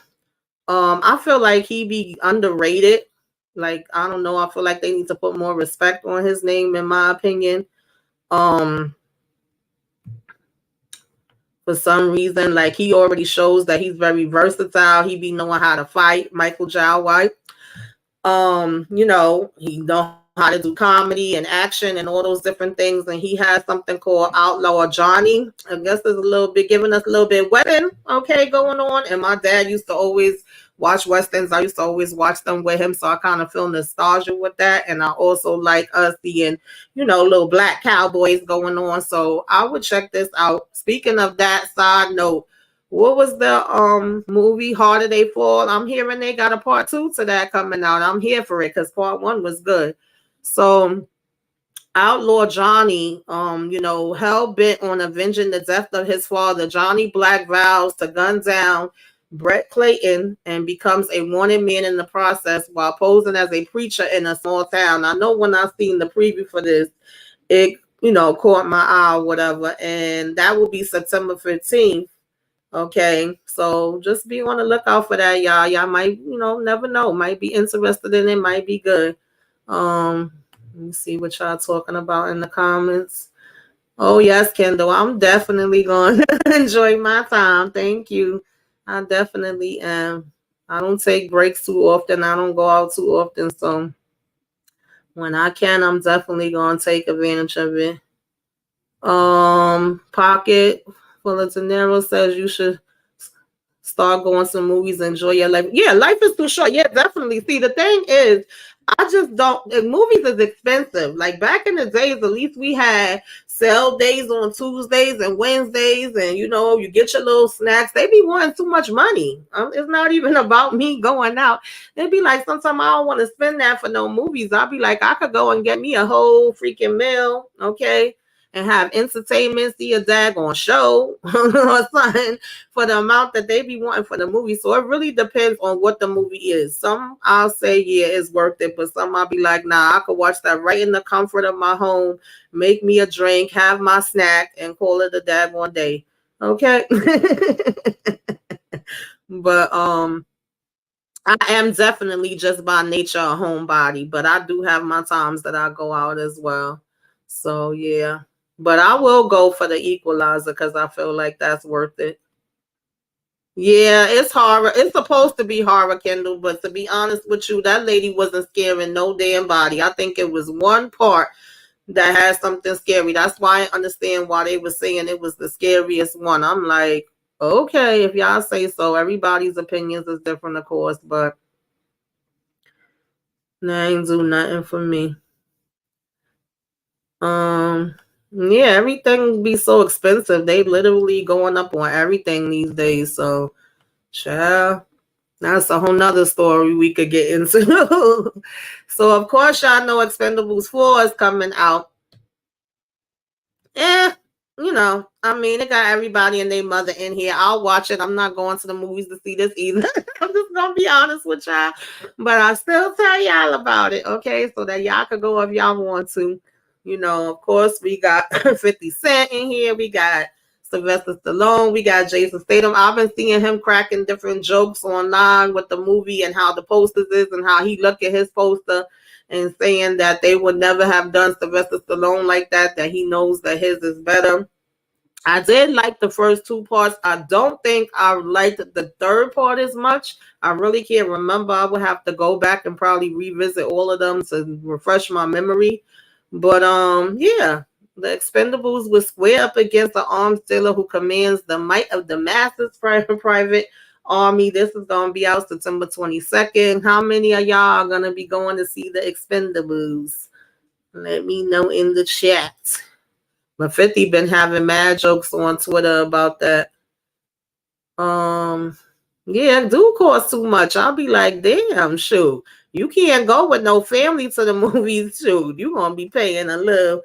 I feel like he be underrated. Like, I don't know. I feel like they need to put more respect on his name, in my opinion. For some reason, like, he already shows that he's very versatile. He be knowing how to fight. Michael Jai White. He know how to do comedy and action and all those different things, and he has something called Outlaw Johnny. I guess there's a little bit giving us a little bit Western, okay, going on. And my dad used to always watch Westerns. I used to always watch them with him, so I kind of feel nostalgia with that. And I also like us seeing, little black cowboys going on. So I would check this out. Speaking of that, side note, what was the movie Harder They Fall? I'm hearing they got a part 2 to that coming out. I'm here for it because part 1 was good. So Outlaw Johnny, hell bent on avenging the death of his father, Johnny Black vows to gun down Brett Clayton and becomes a wanted man in the process while posing as a preacher in a small town. I know when I seen the preview for this, it, caught my eye or whatever. And that will be September 15th. Okay, so just be on the lookout for that, y'all. Y'all might, never know. Might be interested in it. Might be good. Let me see what y'all talking about in the comments. Oh yes, Kendall, I'm definitely going to enjoy my time. Thank you. I definitely am. I don't take breaks too often. I don't go out too often. So when I can, I'm definitely going to take advantage of it. Pocket Full of Dinero says you should start going to movies, enjoy your life. Yeah, life is too short. Yeah, definitely. See, the thing is, I just don't. Movies is expensive. Like back in the days, at least we had sale days on Tuesdays and Wednesdays, and you get your little snacks. They be wanting too much money. It's not even about me going out. They'd be like, sometimes I don't want to spend that for no movies. I'll be like, I could go and get me a whole freaking meal, okay, and have entertainment, see a daggone show or something for the amount that they be wanting for the movie. So it really depends on what the movie is. Some I'll say, yeah, it's worth it, but some I'll be like, nah, I could watch that right in the comfort of my home, make me a drink, have my snack, and call it a daggone day. Okay. But I am definitely just by nature a homebody, but I do have my times that I go out as well. So yeah. But I will go for the equalizer because I feel like that's worth it. Yeah, it's horror. It's supposed to be horror, Kendall, but to be honest with you, that lady wasn't scaring no damn body. I think it was one part that had something scary. That's why I understand why they were saying it was the scariest one. I'm like, okay, if y'all say so. Everybody's opinions is different, of course, but that ain't do nothing for me. Um, yeah, everything be so expensive. They literally going up on everything these days. So, child, that's a whole nother story we could get into. So, of course, y'all know Expendables 4 is coming out. Yeah, I mean, it got everybody and their mother in here. I'll watch it. I'm not going to the movies to see this either. I'm just gonna be honest with y'all, but I still tell y'all about it, okay? So that y'all could go if y'all want to. Of course, we got 50 Cent in here. We got Sylvester Stallone. We got Jason Statham. I've been seeing him cracking different jokes online with the movie and how the posters is and how he look at his poster and saying that they would never have done Sylvester Stallone like that he knows that his is better. I did like the first two parts. I don't think I liked the third part as much. I really can't remember. I would have to go back and probably revisit all of them to refresh my memory. But yeah, the Expendables was square up against the arms dealer who commands the might of the masses private army. This is gonna be out September 22nd. How many of y'all are gonna be going to see the Expendables? Let me know in the chat. But 50 been having mad jokes on Twitter about that. Um, yeah, it do cost too much. I'll be like, damn, shoot. You can't go with no family to the movies, shoot. You gonna be paying a little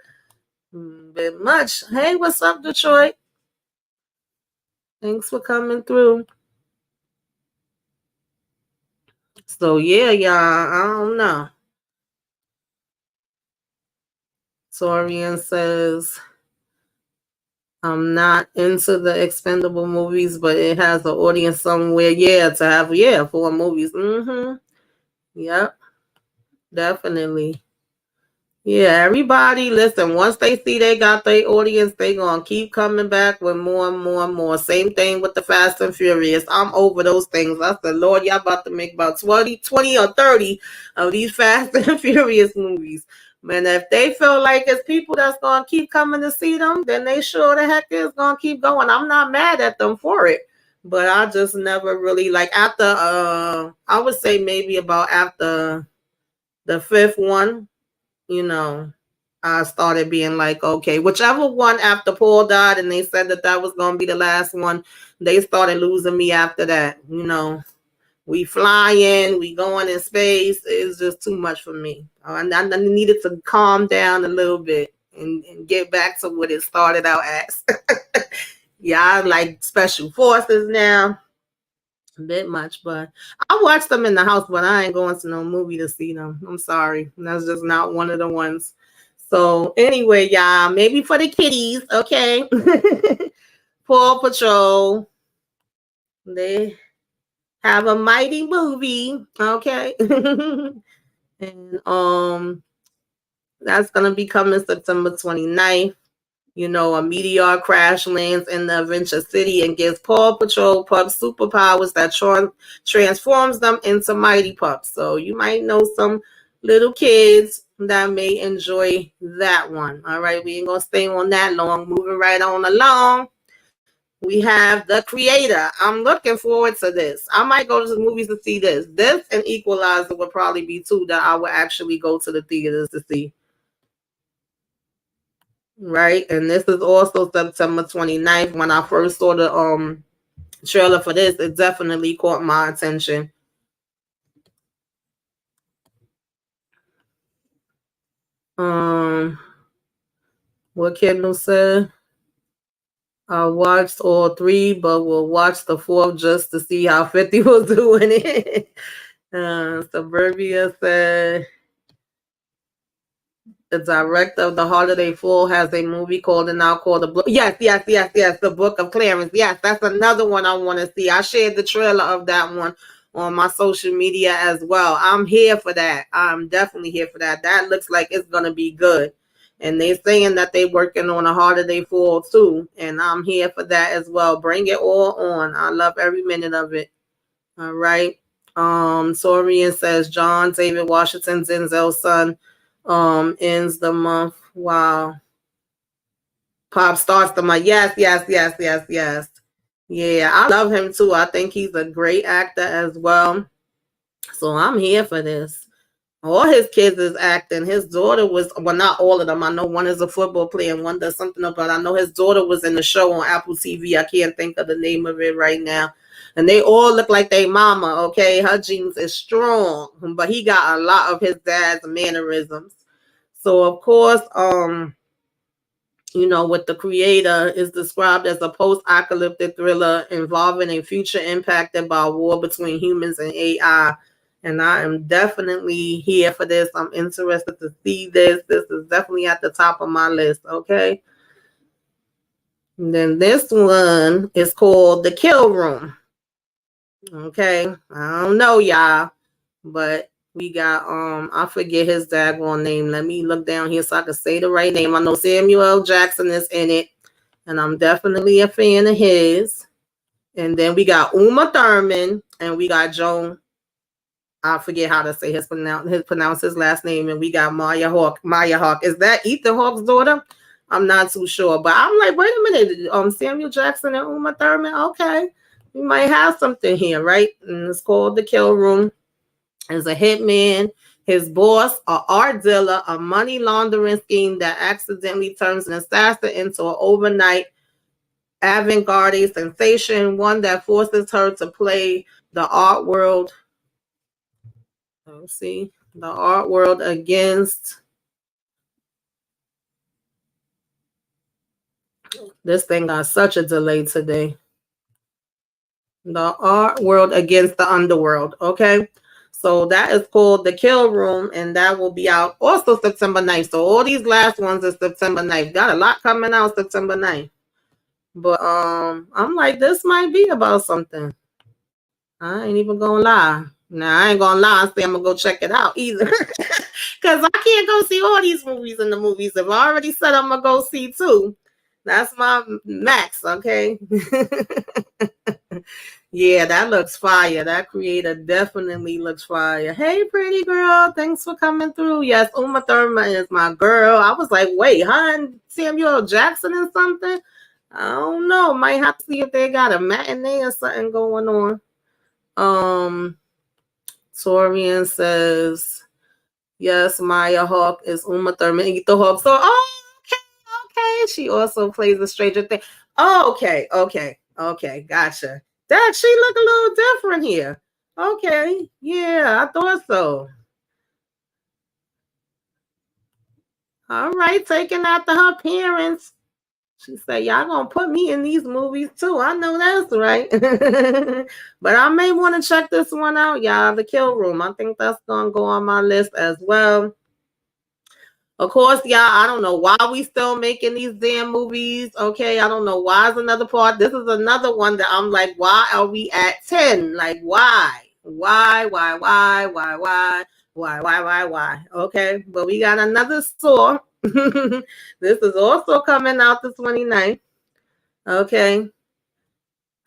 bit much. Hey, what's up, Detroit? Thanks for coming through. So yeah, y'all, I don't know. Torian says I'm not into the expendable movies, but it has an audience somewhere. Yeah, to have 4 movies. Yep, definitely. Yeah, everybody, listen, once they see they got their audience, they gonna keep coming back with more and more and more. Same thing with the Fast and Furious. I'm over those things. I said, Lord, y'all about to make about 20 or 30 of these Fast and Furious movies. Man, if they feel like it's people that's gonna keep coming to see them, then they sure the heck is gonna keep going. I'm not mad at them for it. But I just never really like after I would say maybe about after the fifth one, I started being like, okay, whichever one after Paul died and they said that was going to be the last one, they started losing me after that. We flying, we going in space. It's just too much for me. I needed to calm down a little bit and get back to what it started out as. Yeah, I like special forces now. A bit much, but I watch them in the house, but I ain't going to no movie to see them. I'm sorry. That's just not one of the ones. So anyway, y'all, maybe for the kiddies, okay? Paw Patrol. They have a mighty movie, okay? And that's gonna be coming September 29th. A meteor crash lands in the Adventure City and gives Paw Patrol pups superpowers that transforms them into mighty pups. So you might know some little kids that may enjoy that one. All right, we ain't gonna stay on that long. Moving right on along. We have The Creator. I'm looking forward to this. I might go to the movies to see this. This and Equalizer would probably be two that I would actually go to the theaters to see. Right, and this is also September 29th. When I first saw the trailer for this, it definitely caught my attention. What Kendall said. I watched all three, but will watch the fourth just to see how 50 was doing it. Suburbia said the director of The Holiday Fool has a movie called and now called the book. Yes, the Book of Clarence. Yes, that's another one I want to see. I shared the trailer of that one on my social media as well. I'm here for that. I'm definitely here for that. That looks like it's gonna be good. And they're saying that they're working on a Holiday Fool too. And I'm here for that as well. Bring it all on. I love every minute of it. All right. Sorian says John David Washington, Denzel's son, ends the month. Wow. Pop starts the month. Yes. Yeah, I love him too. I think he's a great actor as well. So I'm here for this. All his kids is acting. His daughter was, well, not all of them. I know one is a football player and one does something about. I know his daughter was in the show on Appletv. I can't think of the name of it right now. And they all look like they mama, okay? Her genes is strong, but he got a lot of his dad's mannerisms. So of course, with the creator is described as a post-apocalyptic thriller involving a future impacted by a war between humans and AI. And I am definitely here for this. I'm interested to see this. This is definitely at the top of my list, okay? And then this one is called The Kill Room. Okay, I don't know, y'all, but we got I forget his daggone name. Let me look down here so I can say the right name. I know Samuel L. Jackson is in it, and I'm definitely a fan of his. And then we got Uma Thurman, and we got Joan. I forget how to say pronounce his last name, and we got Maya Hawke. Maya Hawke, is that Ethan Hawke's daughter? I'm not too sure, but I'm like, wait a minute, Samuel Jackson and Uma Thurman. Okay, we might have something here, right? And it's called The Kill Room. As a hitman, his boss, a art dealer, a money laundering scheme that accidentally turns an assassin into an overnight avant-garde sensation, one that forces her to play the art world. Let's see, the art world against. This thing got such a delay today. The art world against the underworld. Okay. So that is called The Kill Room, and that will be out also September 9th. So all these last ones are September 9th. Got a lot coming out September 9th. But I'm like, this might be about something. I ain't even gonna lie. Now I ain't gonna lie and say I'm gonna go check it out either. Cause I can't go see all these movies in the movies. If I already said I'm gonna go see two, that's my max, okay? Yeah, that looks fire. That creator definitely looks fire. Hey, pretty girl. Thanks for coming through. Yes, Uma Thurman is my girl. I was like, wait, her and Samuel Jackson and something? I don't know. Might have to see if they got a matinee or something going on. Torian says, yes, Maya Hawke is Uma Thurman. Ethan Hawke. So, okay. She also plays a Stranger Things. Oh, okay. Gotcha. That she look a little different here. Okay. Yeah, I thought so. All right, taking after her parents. She said, y'all gonna put me in these movies too. I know that's right. But I may want to check this one out, y'all. The Kill Room. I think that's gonna go on my list as well. Of course, y'all, I don't know why we still making these damn movies. Okay, I don't know why is another part. This is another one that I'm like, why are we at 10? Like, why? Why? Okay, but we got another Saw. This is also coming out the 29th. Okay.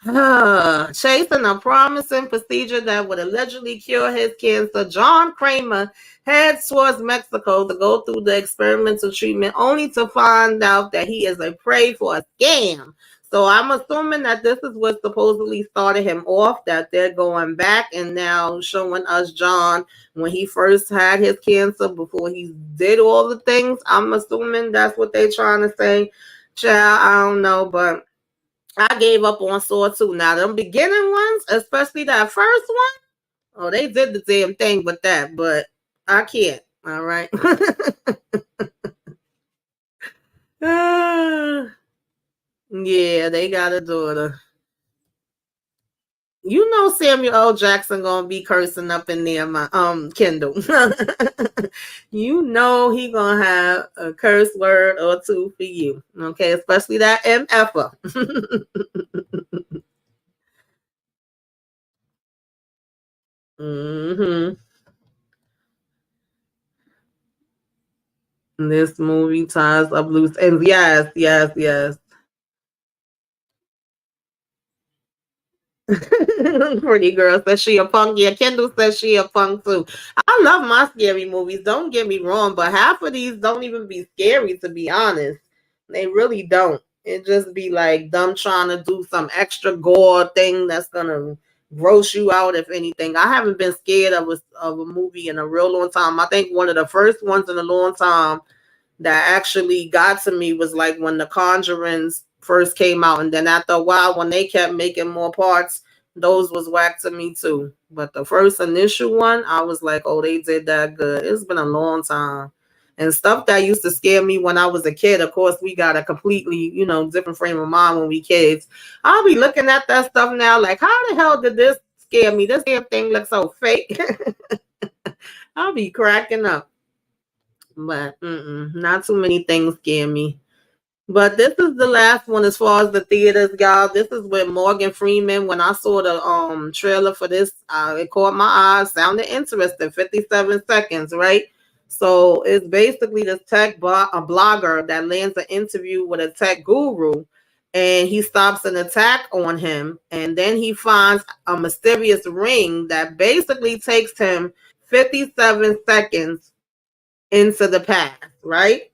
Chasing a promising procedure that would allegedly cure his cancer, John Kramer heads towards Mexico to go through the experimental treatment only to find out that he is a prey for a scam. So I'm assuming that this is what supposedly started him off, that they're going back and now showing us John when he first had his cancer before he did all the things. I'm assuming that's what they're trying to say. Child, I don't know, but I gave up on Saw 2. Now, them beginning ones, especially that first one, they did the damn thing with that, but I can't. All right. Yeah, they got a daughter. You know Samuel L. Jackson gonna be cursing up in there, my Kendall. You know he gonna have a curse word or two for you. Okay, especially that MFer. Mm-hmm. This movie ties up loose ends. Yes, yes, yes. Pretty girl says she a punk. Yeah, Kendall says she a punk too. I love my scary movies. Don't get me wrong, but half of these don't even be scary to be honest. They really don't. It just be like them trying to do some extra gore thing that's gonna gross you out. If anything, I haven't been scared of a movie in a real long time. I think one of the first ones in a long time that actually got to me was like when the Conjurings first came out, and then after a while, when they kept making more parts, those was whack to me too. But the first initial one, I was like, oh, they did that good. It's been a long time. And stuff that used to scare me when I was a kid. Of course, we got a completely, different frame of mind when we kids. I'll be looking at that stuff now, like, how the hell did this scare me? This damn thing looks so fake. I'll be cracking up. But not too many things scare me. But this is the last one as far as the theaters, y'all. This is with Morgan Freeman. When I saw the trailer for this, it caught my eye. Sounded interesting. 57 seconds, right? So it's basically this a blogger that lands an interview with a tech guru, and he stops an attack on him, and then he finds a mysterious ring that basically takes him 57 seconds into the past, right?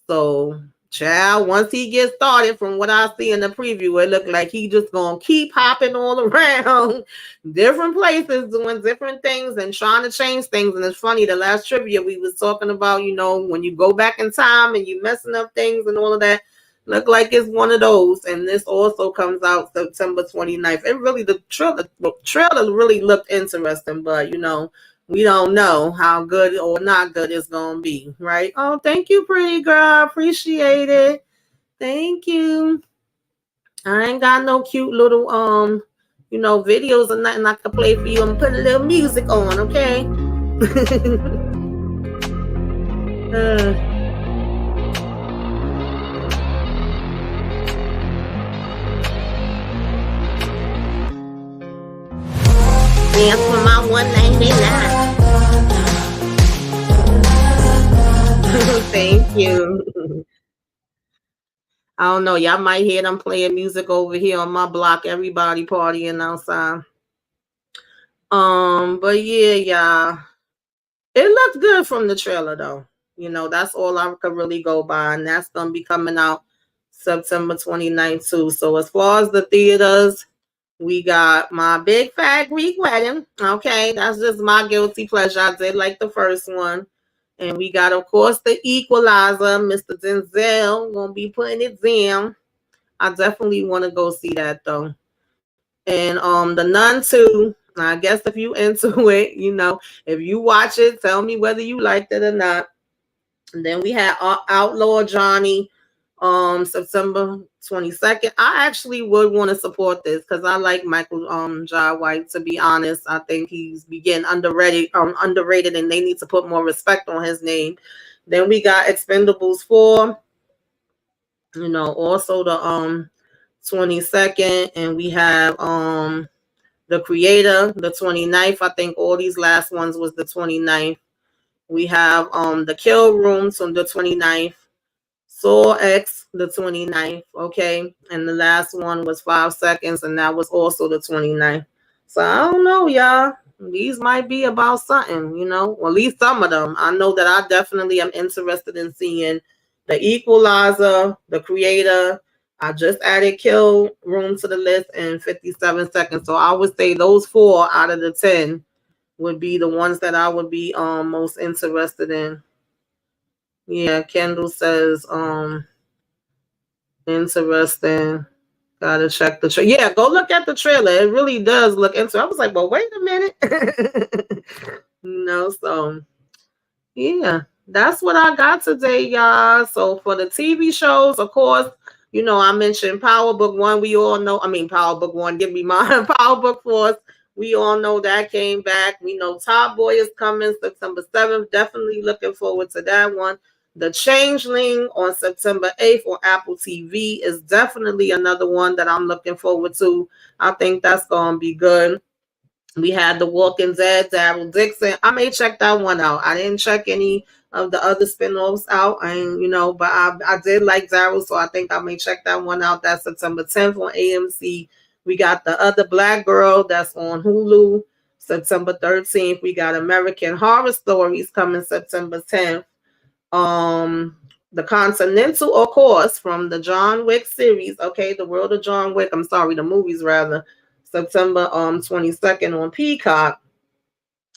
So, child, once he gets started, from what I see in the preview, it looked like he just gonna keep hopping all around different places, doing different things and trying to change things. And it's funny, the last trivia we was talking about, when you go back in time and you messing up things and all of that, look like it's one of those. And this also comes out September 29th. It really, the trailer really looked interesting, but we don't know how good or not good it's gonna be, right? Oh, thank you, pretty girl. Appreciate it. Thank you. I ain't got no cute little videos or nothing I can play for you. I'm putting a little music on, okay? Dance for my 199. Thank you. I don't know. Y'all might hear them playing music over here on my block. Everybody partying outside. But yeah, y'all. It looks good from the trailer though. That's all I could really go by. And that's gonna be coming out September 29th too. So as far as the theaters, we got My Big Fat Greek Wedding. Okay, that's just my guilty pleasure. I did like the first one. And we got, of course, The Equalizer. Mr. Denzel gonna be putting it down. I definitely want to go see that though. And The Nun 2. I guess if you into it, if you watch it, tell me whether you liked it or not. And then we had Outlaw Johnny, September 22nd. I actually would want to support this because I like Michael Jai White, to be honest. I think he's getting underrated, and they need to put more respect on his name. Then we got Expendables 4, also the 22nd, and we have The Creator, the 29th. I think all these last ones was the 29th. We have The Kill Room on the 29th. Saw X, the 29th, okay? And the last one was 5 Seconds, and that was also the 29th. So I don't know, y'all. These might be about something, or at least some of them. I know that I definitely am interested in seeing The Equalizer, The Creator. I just added Kill Room to the list and 57 Seconds. So I would say those 4 out of the 10 would be the ones that I would be most interested in. Yeah, Kendall says, interesting. Gotta check the trailer. Yeah, go look at the trailer. It really does look interesting. I was like, well, wait a minute. So yeah. that's what I got today, y'all. So for the TV shows, of course, I mentioned Power Book One. We all know. I mean, Power Book One. Give me mine. Power Book Force. We all know that came back. We know Top Boy is coming September 7th. Definitely looking forward to that one. The Changeling on September 8th on Apple TV is definitely another one that I'm looking forward to. I think that's gonna be good. We had The Walking Dead, Daryl Dixon. I may check that one out. I didn't check any of the other spinoffs out, and but I did like Daryl, so I think I may check that one out. That's September 10th on AMC. We got The Other Black Girl that's on Hulu. September 13th. We got American Horror Stories coming September 10th. The Continental, of course, from the John Wick series. Okay, the World of John Wick. I'm sorry, the movies rather. September 22nd on Peacock.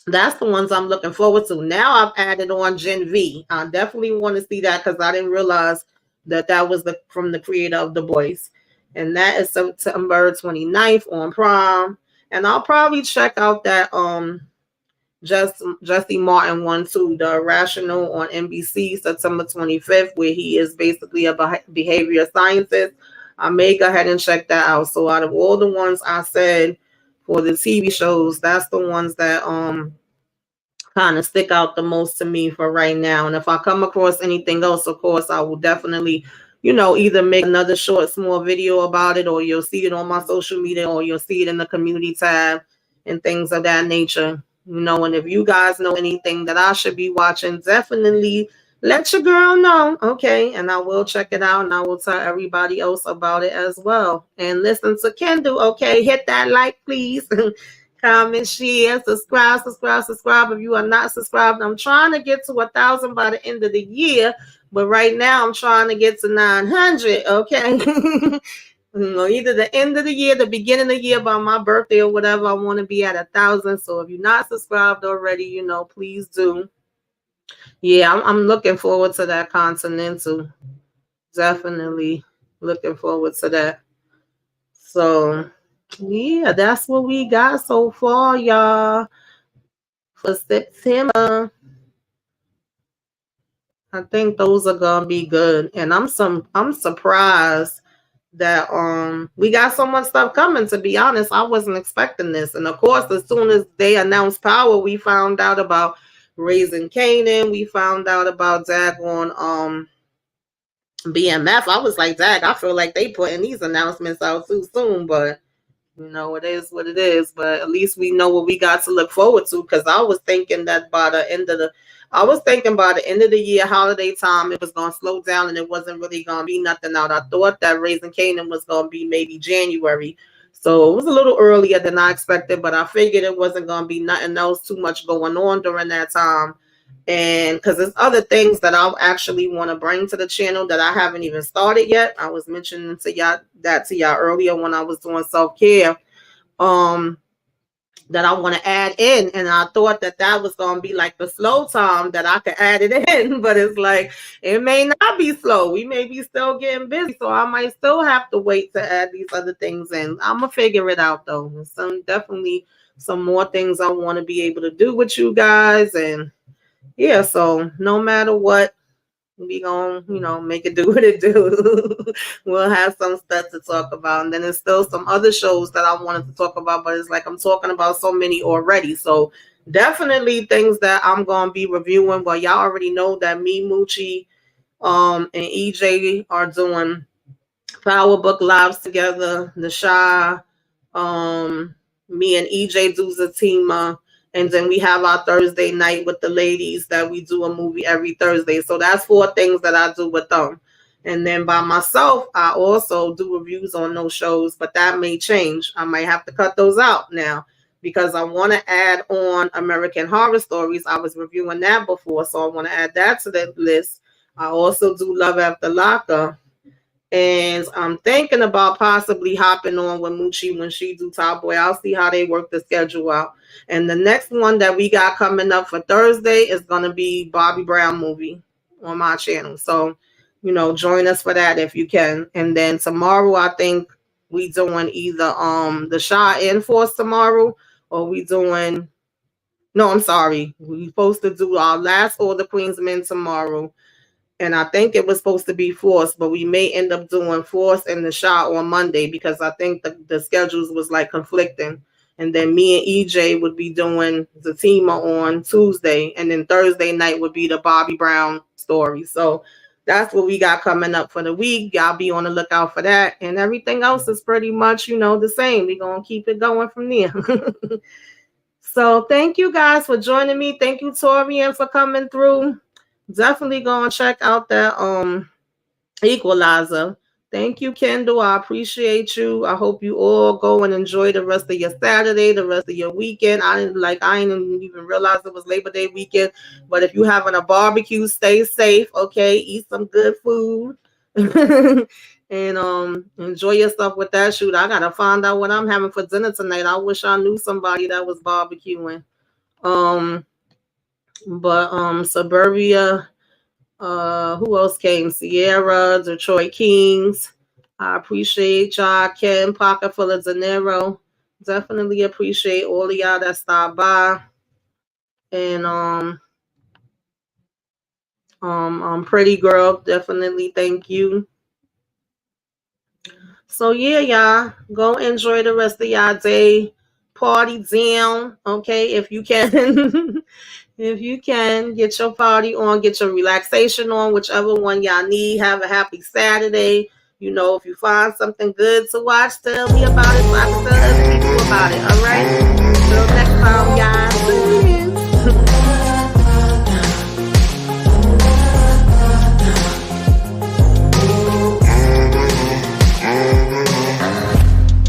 That's the ones I'm looking forward to. Now I've added on Gen V. I definitely want to see that because I didn't realize that was from the creator of The Boys. And that is September 29th on Prime. And I'll probably check out that Jesse Martin one too, The Irrational on NBC September 25th, where he is basically a behavior scientist. I may go ahead and check that out. So out of all the ones I said for the TV shows, that's the ones that kind of stick out the most to me for right now. And if I come across anything else, of course, I will definitely, either make another short, small video about it, or you'll see it on my social media, or you'll see it in the community tab and things of that nature. And if you guys know anything that I should be watching, definitely let your girl know. Okay. And I will check it out and I will tell everybody else about it as well. And listen to Kendall. Okay. Hit that like, please. Comment, share, subscribe. If you are not subscribed, I'm trying to get to 1,000 by the end of the year. But right now I'm trying to get to 900. Okay. Either the end of the year, the beginning of the year, by my birthday or whatever, I want to be at 1,000. So if you're not subscribed already, please do. Yeah, I'm looking forward to that Continental. Definitely looking forward to that. So yeah, that's what we got so far, y'all, for September. I think those are gonna be good, and I'm surprised that we got so much stuff coming. To be honest, I wasn't expecting this, and of course, as soon as they announced Power, we found out about Raising Kanan. We found out about Daggone BMF. I was like, Dag, I feel like they putting these announcements out too soon, but it is what it is. But at least we know what we got to look forward to. Because I was thinking that by the end of the year, holiday time, it was gonna slow down and it wasn't really gonna be nothing out. I thought that Raising Kanan was gonna be maybe January, so it was a little earlier than I expected. But I figured it wasn't gonna be nothing else too much going on during that time. And because there's other things that I actually want to bring to the channel that I haven't even started yet. I was mentioning to y'all earlier when I was doing self-care, that I want to add in. And I thought that was going to be like the slow time that I could add it in, but it's like, it may not be slow. We may be still getting busy. So I might still have to wait to add these other things in. I'm going to figure it out though. Definitely some more things I want to be able to do with you guys. And yeah, so no matter what, we gonna, make it do what it do. We'll have some stuff to talk about. And then there's still some other shows that I wanted to talk about, but it's like I'm talking about so many already. So definitely things that I'm gonna be reviewing. Well, y'all already know that me, Moochie, and EJ are doing Power Book Lives together. The Shy, me and EJ do Zatima. And then we have our Thursday night with the ladies that we do a movie every Thursday. So that's 4 things that I do with them. And then by myself, I also do reviews on those shows, but that may change. I might have to cut those out now because I want to add on American Horror Stories. I was reviewing that before, so I want to add that to the list. I also do Love After Lockup. And I'm thinking about possibly hopping on with Moochie when she do Top Boy. I'll see how they work the schedule out. And the next one that we got coming up for Thursday is going to be Bobby Brown movie on my channel. So, join us for that if you can. And then tomorrow, I think we doing either the Shaw and Force tomorrow, or we doing No, I'm sorry. We're supposed to do our last Order Queensmen tomorrow. And I think it was supposed to be Force, but we may end up doing Force and the Shot on Monday because I think the schedules was like conflicting. And then me and EJ would be doing the Tima on Tuesday, and then Thursday night would be the Bobby Brown story. So that's what we got coming up for the week. Y'all be on the lookout for that. And everything else is pretty much, the same. We're going to keep it going from there. So thank you guys for joining me. Thank you, Torian, for coming through. Definitely go and check out that Equalizer. Thank you, Kendall. I appreciate you. I hope you all go and enjoy the rest of your Saturday, the rest of your weekend. I didn't even realize it was Labor Day weekend. But if you're having a barbecue, stay safe, okay? Eat some good food. And enjoy yourself with that. Shoot, I gotta find out what I'm having for dinner tonight. I wish I knew somebody that was barbecuing. But Suburbia, who else came? Sierra, Detroit Kings. I appreciate y'all. Ken, Pocket full of De Niro. Definitely appreciate all of y'all that stopped by. And Pretty Girl, definitely thank you. So yeah, y'all, go enjoy the rest of y'all day. Party down, okay, if you can. If you can, get your party on, get your relaxation on, whichever one y'all need. Have a happy Saturday. If you find something good to watch, tell me about it so I can tell other people about it. All right?